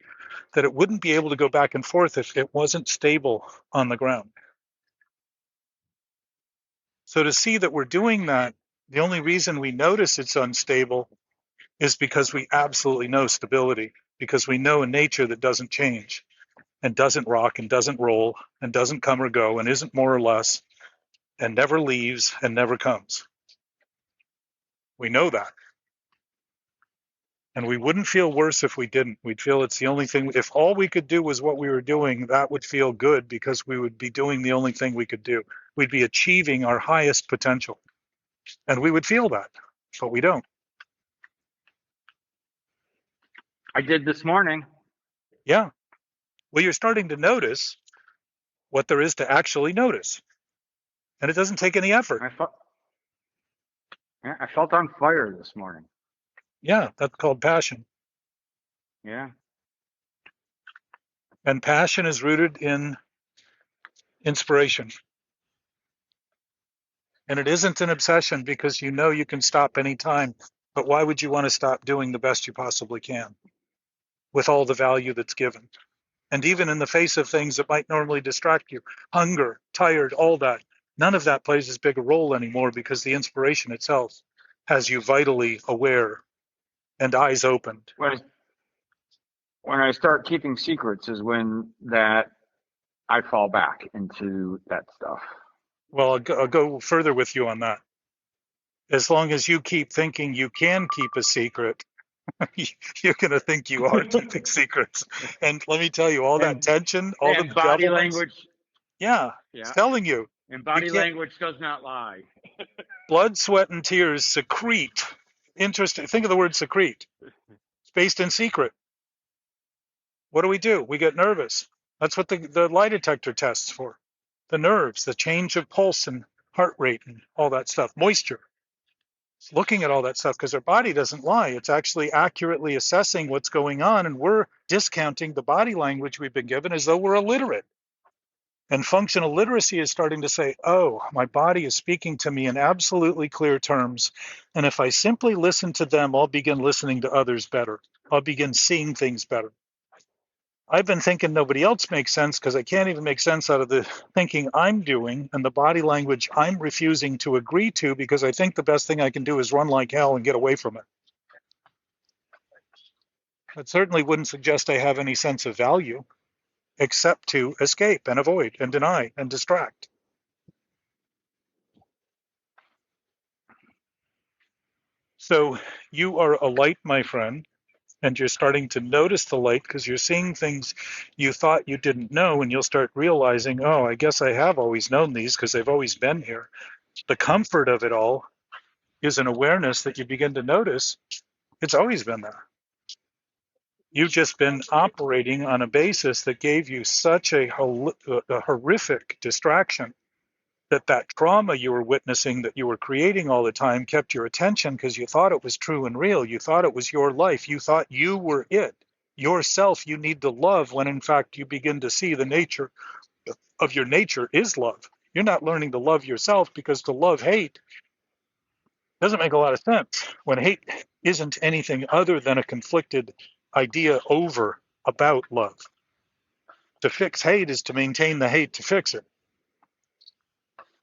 that it wouldn't be able to go back and forth if it wasn't stable on the ground. So to see that we're doing that, the only reason we notice it's unstable is because we absolutely know stability, because we know a nature that doesn't change and doesn't rock and doesn't roll and doesn't come or go and isn't more or less and never leaves and never comes. We know that. And we wouldn't feel worse if we didn't. We'd feel it's the only thing. If all we could do was what we were doing, that would feel good because we would be doing the only thing we could do. We'd be achieving our highest potential. And we would feel that, but we don't.
I did this morning.
Yeah. Well, you're starting to notice what there is to actually notice. And it doesn't take any effort.
I felt. Yeah, I felt on fire this morning.
Yeah, that's called passion.
Yeah.
And passion is rooted in inspiration. And it isn't an obsession because you know you can stop anytime. But why would you want to stop doing the best you possibly can with all the value that's given? And even in the face of things that might normally distract you, hunger, tired, all that, none of that plays as big a role anymore because the inspiration itself has you vitally aware and eyes opened.
When I start keeping secrets is when that I fall back into that stuff.
Well, I'll go further with you on that. As long as you keep thinking you can keep a secret, you're going to think you are keeping secrets. And let me tell you, all that
and
tension, all the
and body
bedevilments,
language,
yeah, it's
yeah,
telling you,
and
you
body
can't,
language does not lie.
blood, sweat, and tears secrete. Interesting. Think of the word secrete. It's based in secret. What do? We get nervous. That's what the lie detector tests for. The nerves, the change of pulse and heart rate and all that stuff. Moisture. It's looking at all that stuff because our body doesn't lie. It's actually accurately assessing what's going on, and we're discounting the body language we've been given as though we're illiterate. And functional literacy is starting to say, oh, my body is speaking to me in absolutely clear terms. And if I simply listen to them, I'll begin listening to others better. I'll begin seeing things better. I've been thinking nobody else makes sense because I can't even make sense out of the thinking I'm doing and the body language I'm refusing to agree to because I think the best thing I can do is run like hell and get away from it. That certainly wouldn't suggest I have any sense of value except to escape and avoid and deny and distract. So you are a light, my friend, and you're starting to notice the light because you're seeing things you thought you didn't know, and you'll start realizing, oh, I guess I have always known these because they've always been here. The comfort of it all is an awareness that you begin to notice it's always been there. You've just been operating on a basis that gave you such a horrific distraction that trauma you were witnessing, that you were creating all the time, kept your attention because you thought it was true and real. You thought it was your life. You thought you were it. Yourself you need to love, when in fact you begin to see the nature of your nature is love. You're not learning to love yourself, because to love hate doesn't make a lot of sense when hate isn't anything other than a conflicted idea over about love. To fix hate is to maintain the hate to fix it.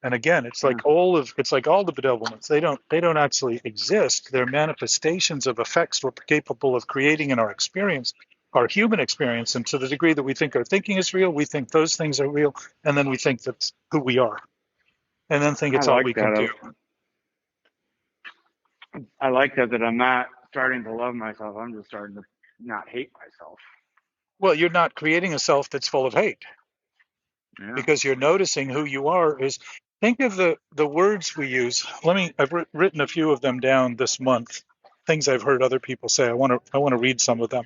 And again, it's like all the bedevilments. They don't actually exist. They're manifestations of effects we're capable of creating in our experience, our human experience. And to the degree that we think our thinking is real, we think those things are real, and then we think that's who we are, and then think
I
it's all
like
we can do.
that. I like that I'm not starting to love myself. I'm just starting to not hate myself.
Well, you're not creating a self that's full of hate,
Yeah.
because you're noticing who you are. Is Think of the words we use. I've written a few of them down this month, things I've heard other people say. I want to read some of them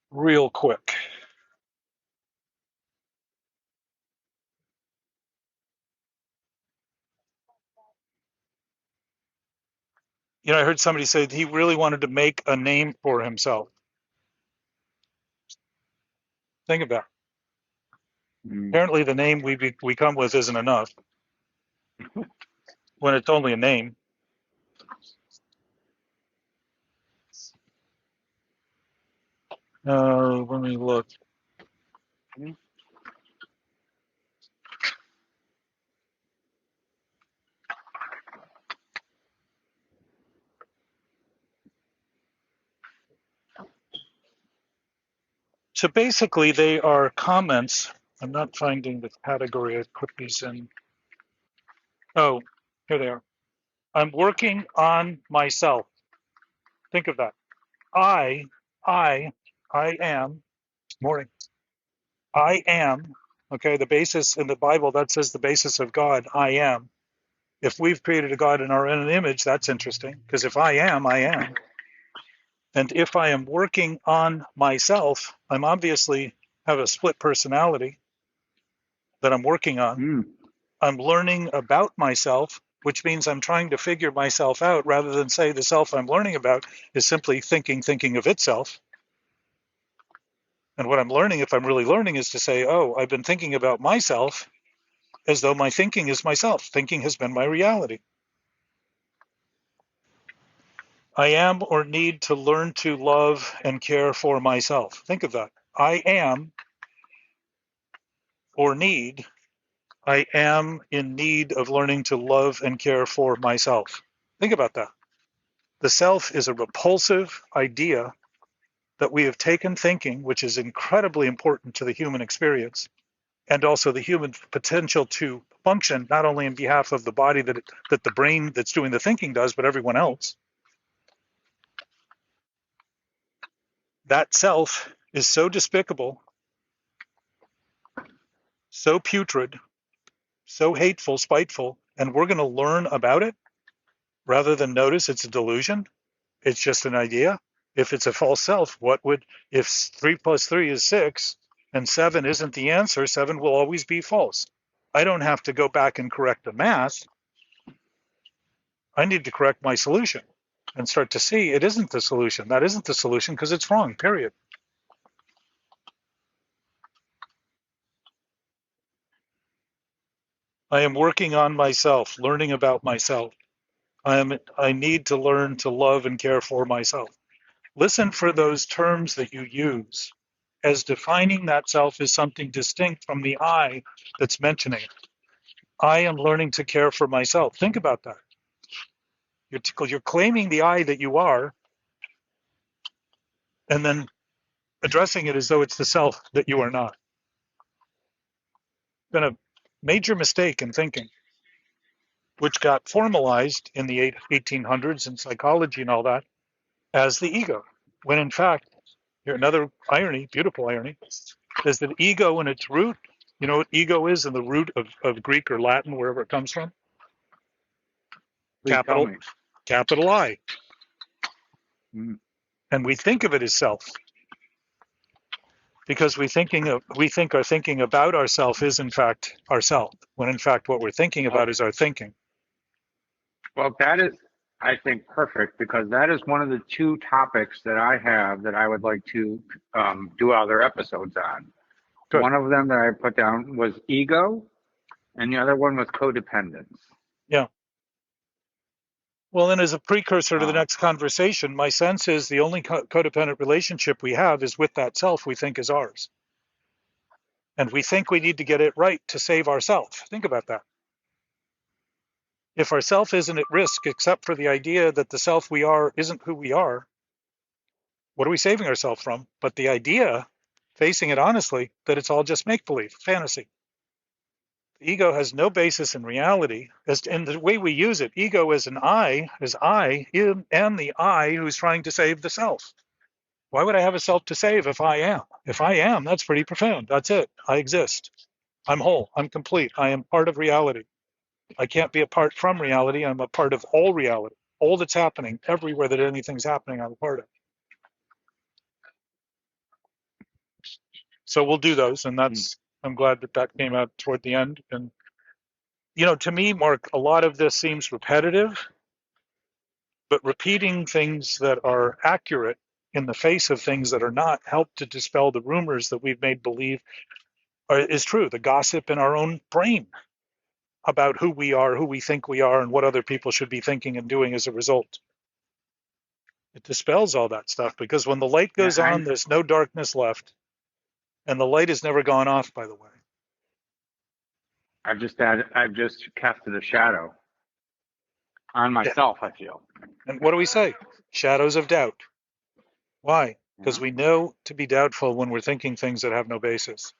real quick. I heard somebody say he really wanted to make a name for himself. Think about it.
Mm.
Apparently the name we come with isn't enough when it's only a name. Let me look. So basically, they are comments. I'm not finding the category I put these in. Oh, here they are. I'm working on myself. Think of that. I, I, I am. Morning. I am. Okay, the basis in the Bible that says the basis of God. I am. If we've created a God in our own image, that's interesting. Because if I am, I am. And if I am working on myself, I'm obviously have a split personality that I'm working on.
Mm.
I'm learning about myself, which means I'm trying to figure myself out rather than say the self I'm learning about is simply thinking of itself. And what I'm learning, if I'm really learning, is to say, oh, I've been thinking about myself as though my thinking is myself. Thinking has been my reality. I am or need to learn to love and care for myself. Think of that. I am or need. I am in need of learning to love and care for myself. Think about that. The self is a repulsive idea that we have taken thinking, which is incredibly important to the human experience, and also the human potential to function, not only in behalf of the body that the brain that's doing the thinking does, but everyone else. That self is so despicable, so putrid, so hateful, spiteful, and we're going to learn about it rather than notice it's a delusion. It's just an idea. If it's a false self, if 3 plus 3 is 6 and 7 isn't the answer, 7 will always be false. I don't have to go back and correct the math. I need to correct my solution and start to see it isn't the solution. That isn't the solution because it's wrong, period. I am working on myself, learning about myself. I need to learn to love and care for myself. Listen for those terms that you use as defining that self as something distinct from the I that's mentioning it. I am learning to care for myself. Think about that. You're claiming the I that you are and then addressing it as though it's the self that you are not. Been a major mistake in thinking, which got formalized in the 1800s in psychology and all that as the ego, when in fact, here another irony, beautiful irony, is that ego in its root, you know what ego is in the root of Greek or Latin, wherever it comes from?
Please tell me.
Capital I.
Mm.
And we think of it as self because we think our thinking about ourself is in fact ourself, when in fact what we're thinking about is our thinking.
Well, that is, I think, perfect because that is one of the two topics that I have that I would like to do other episodes on.
Good.
One of them that I put down was ego, and the other one was codependence.
Yeah. Well, then as a precursor to the next conversation, my sense is the only codependent relationship we have is with that self we think is ours. And we think we need to get it right to save ourselves. Think about that. If our self isn't at risk except for the idea that the self we are isn't who we are, what are we saving ourselves from? But the idea, facing it honestly, that it's all just make-believe, fantasy. The ego has no basis in reality. As in the way we use it, ego is an I, and the I who's trying to save the self. Why would I have a self to save if I am? If I am, that's pretty profound. That's it. I exist. I'm whole. I'm complete. I am part of reality. I can't be apart from reality. I'm a part of all reality. All that's happening, everywhere that anything's happening, I'm a part of. So we'll do those, and I'm glad that came out toward the end. And to me, Mark, a lot of this seems repetitive, but repeating things that are accurate in the face of things that are not help to dispel the rumors that we've made believe is true. The gossip in our own brain about who we are, who we think we are, and what other people should be thinking and doing as a result. It dispels all that stuff because when the light goes on, there's no darkness left. And the light has never gone off, by the way.
I've just casted a shadow on myself, I feel.
And what do we say? Shadows of doubt. Why? Because we know to be doubtful when we're thinking things that have no basis.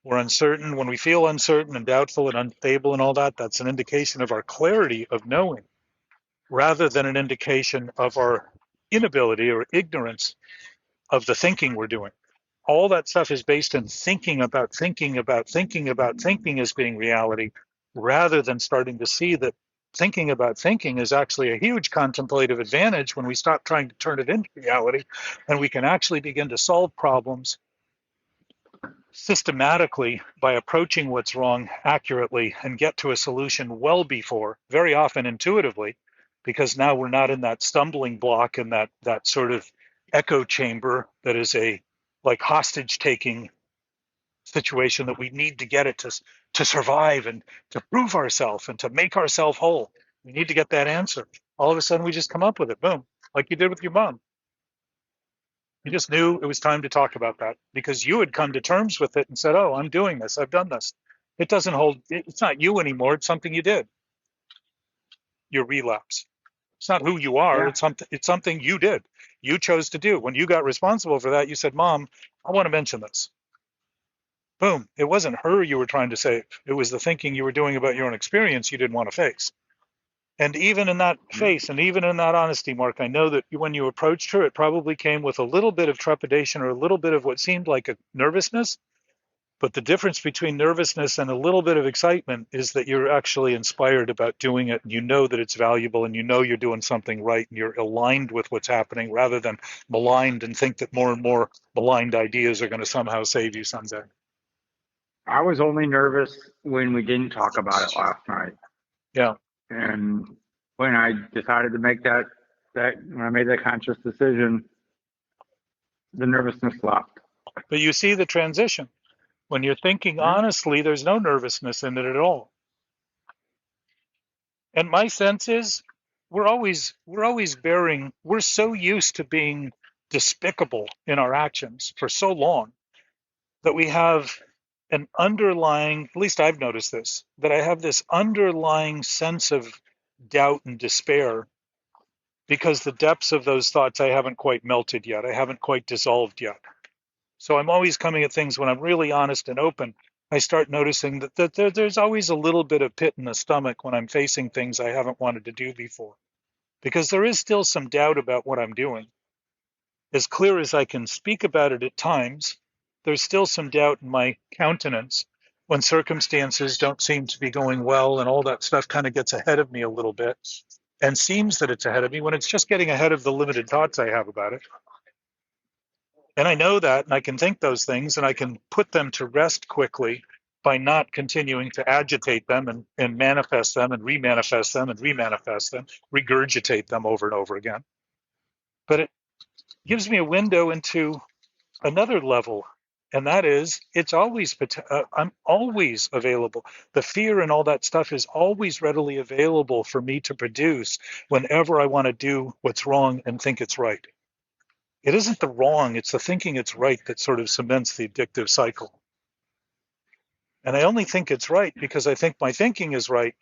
We're uncertain. When we feel uncertain and doubtful and unstable and all that, that's an indication of our clarity of knowing rather than an indication of our inability or ignorance of the thinking we're doing. All that stuff is based in thinking about thinking as being reality, rather than starting to see that thinking about thinking is actually a huge contemplative advantage when we stop trying to turn it into reality, and we can actually begin to solve problems systematically by approaching what's wrong accurately and get to a solution well before, very often intuitively, because now we're not in that stumbling block and that sort of echo chamber that is a like hostage taking situation that we need to get it to survive and to prove ourselves and to make ourselves whole. We need to get that answer. All of a sudden we just come up with it, boom, like you did with your mom. You just knew it was time to talk about that because you had come to terms with it and said, oh, I'm doing this, I've done this. It doesn't hold, it's not you anymore, it's something you did. Your relapse. It's not who you are, it's something you did. You chose to do. When you got responsible for that, you said, Mom, I want to mention this. Boom. It wasn't her you were trying to save. It was the thinking you were doing about your own experience you didn't want to face. And even in that face and even in that honesty, Mark, I know that when you approached her, it probably came with a little bit of trepidation or a little bit of what seemed like a nervousness. But the difference between nervousness and a little bit of excitement is that you're actually inspired about doing it. And you know that it's valuable and you know you're doing something right and you're aligned with what's happening rather than maligned and think that more and more maligned ideas are going to somehow save you someday.
I was only nervous when we didn't talk about it last night.
Yeah.
And when I decided to make when I made that conscious decision, the nervousness left.
But you see the transition. When you're thinking
Yeah.
honestly, there's no nervousness in it at all. And my sense is we're so used to being despicable in our actions for so long that we have an underlying, at least I've noticed this, that I have this underlying sense of doubt and despair because the depths of those thoughts I haven't quite melted yet. I haven't quite dissolved yet. So I'm always coming at things when I'm really honest and open. I start noticing that there's always a little bit of pit in the stomach when I'm facing things I haven't wanted to do before, because there is still some doubt about what I'm doing. As clear as I can speak about it at times, there's still some doubt in my countenance when circumstances don't seem to be going well and all that stuff kind of gets ahead of me a little bit and seems that it's ahead of me when it's just getting ahead of the limited thoughts I have about it. And I know that, and I can think those things, and I can put them to rest quickly by not continuing to agitate them and manifest them and remanifest them and remanifest them, regurgitate them over and over again. But it gives me a window into another level, and that is I'm always available. The fear and all that stuff is always readily available for me to produce whenever I want to do what's wrong and think it's right. It isn't the wrong, it's the thinking it's right that sort of cements the addictive cycle. And I only think it's right because I think my thinking is right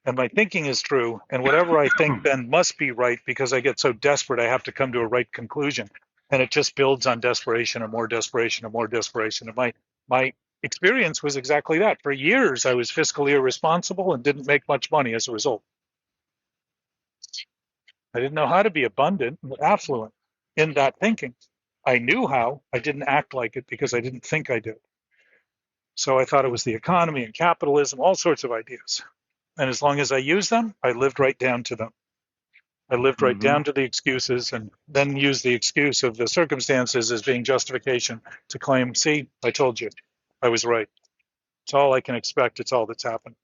and my thinking is true. And whatever I think then must be right because I get so desperate I have to come to a right conclusion. And it just builds on desperation and more desperation and more desperation. And my experience was exactly that. For years, I was fiscally irresponsible and didn't make much money as a result. I didn't know how to be abundant and affluent in that thinking. I knew how. I didn't act like it because I didn't think I did. So I thought it was the economy and capitalism, all sorts of ideas. And as long as I used them, I lived right down to them. I lived right
Mm-hmm.
down to the excuses and then used the excuse of the circumstances as being justification to claim, see, I told you, I was right. It's all I can expect. It's all that's happened.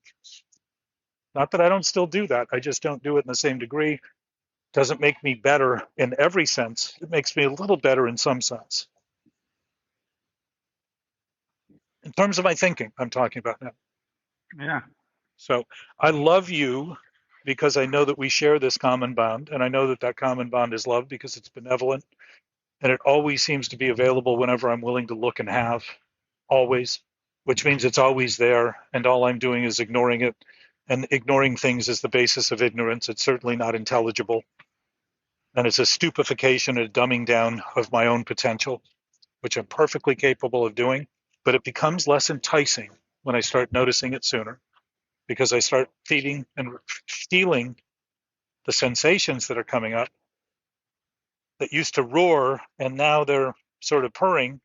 Not that I don't still do that. I just don't do it in the same degree. Doesn't make me better in every sense. It makes me a little better in some sense. In terms of my thinking, I'm talking about now.
Yeah.
So I love you because I know that we share this common bond, and I know that that common bond is love because it's benevolent, and it always seems to be available whenever I'm willing to look and have, always, which means it's always there, and all I'm doing is ignoring it, and ignoring things is the basis of ignorance. It's certainly not intelligible, and it's a stupefaction and a dumbing down of my own potential, which I'm perfectly capable of doing, but it becomes less enticing when I start noticing it sooner because I start feeding and feeling the sensations that are coming up that used to roar and now they're sort of purring,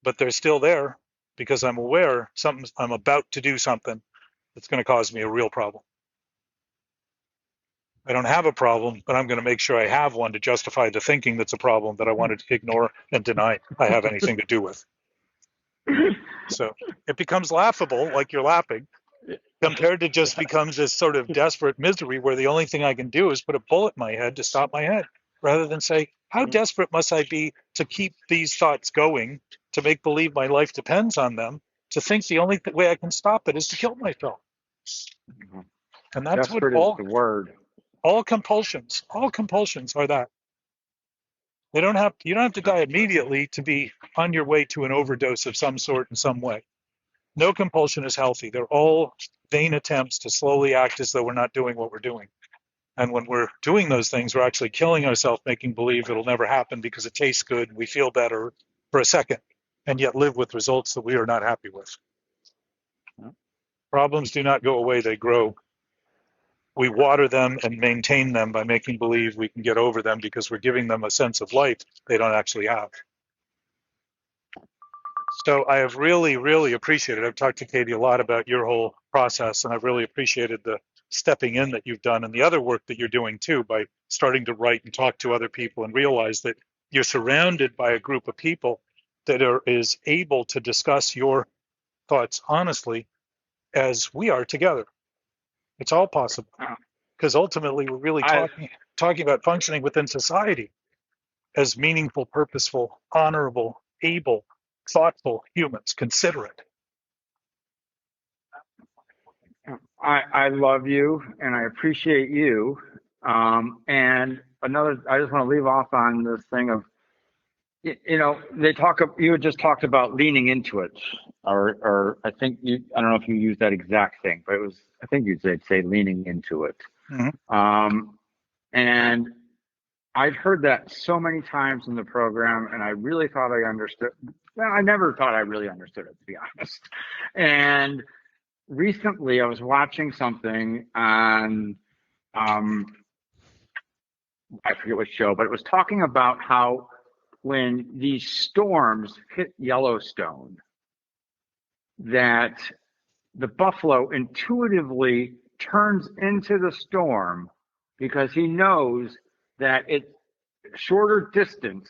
but they're still there because I'm aware I'm about to do something that's going to cause me a real problem. I don't have a problem, but I'm going to make sure I have one to justify the thinking that's a problem that I wanted to ignore and deny I have anything to do with. So it becomes laughable, like you're laughing, compared to just becomes this sort of desperate misery where the only thing I can do is put a bullet in my head to stop my head, rather than say, how desperate must I be to keep these thoughts going, to make believe my life depends on them, to think the only way I can stop it is to kill myself. And that's what
Desperate is the word.
all compulsions are that. You don't have to die immediately to be on your way to an overdose of some sort in some way. No compulsion is healthy. They're all vain attempts to slowly act as though we're not doing what we're doing. And when we're doing those things, we're actually killing ourselves, making believe it'll never happen because it tastes good and we feel better for a second. and yet live with results that we are not happy with. Problems do not go away, they grow. We water them and maintain them by making believe we can get over them because we're giving them a sense of life they don't actually have. So I have really, really appreciated, I've talked to Katie a lot about your whole process, and I've really appreciated the stepping in that you've done and the other work that you're doing too, by starting to write and talk to other people and realize that you're surrounded by a group of people that is able to discuss your thoughts honestly as we are together. It's all possible because ultimately we're really talking about functioning within society as meaningful, purposeful, honorable, able, thoughtful humans, considerate.
I love you and I appreciate you. And I just want to leave off on this thing of, you had just talked about leaning into it, or I don't know if you used that exact thing, but I think you'd say leaning into it.
Mm-hmm.
And I'd heard that so many times in the program, and I really thought I understood. Well, I never thought I really understood it, to be honest. And recently, I was watching something on, I forget what show, but it was talking about how when these storms hit Yellowstone, that the buffalo intuitively turns into the storm because he knows that it's shorter distance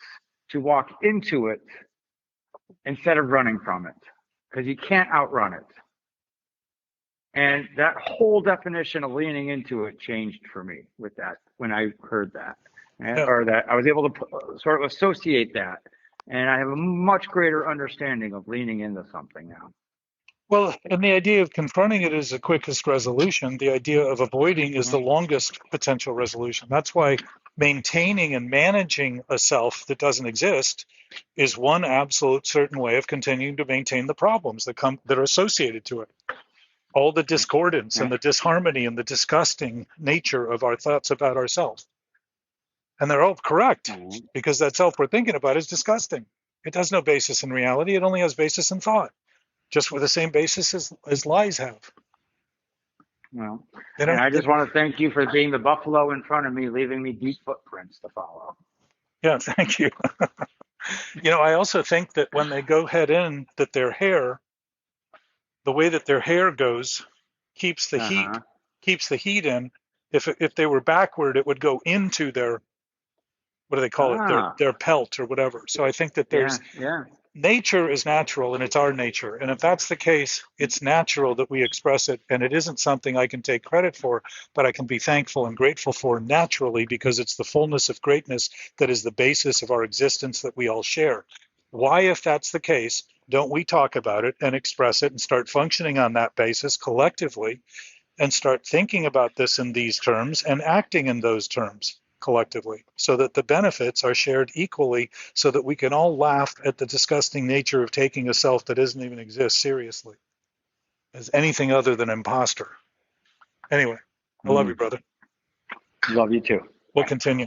to walk into it instead of running from it, because you can't outrun it. And that whole definition of leaning into it changed for me with that when I heard that, or that I was able to sort of associate that. And I have a much greater understanding of leaning into something now.
Well, and the idea of confronting it is the quickest resolution. The idea of avoiding is the longest potential resolution. That's why maintaining and managing a self that doesn't exist is one absolute certain way of continuing to maintain the problems that are associated to it. All the discordance and the disharmony and the disgusting nature of our thoughts about ourselves. And they're all correct, because that self we're thinking about is disgusting. It has no basis in reality. It only has basis in thought, just with the same basis as lies have.
Well, and I just want to thank you for being the buffalo in front of me, leaving me deep footprints to follow.
Yeah, thank you. I also think that when they go head in, that their hair, the way that their hair goes, keeps the heat in. If they were backward, it would go into their, what do they call it? Their pelt or whatever. So I think that there's nature is natural, and it's our nature. And if that's the case, it's natural that we express it. And it isn't something I can take credit for, but I can be thankful and grateful for naturally, because it's the fullness of greatness that is the basis of our existence that we all share. Why, if that's the case, don't we talk about it and express it and start functioning on that basis collectively, and start thinking about this in these terms and acting in those terms collectively, so that the benefits are shared equally, so that we can all laugh at the disgusting nature of taking a self that doesn't even exist seriously as anything other than imposter. Anyway, I love you, brother.
Love you too.
We'll continue.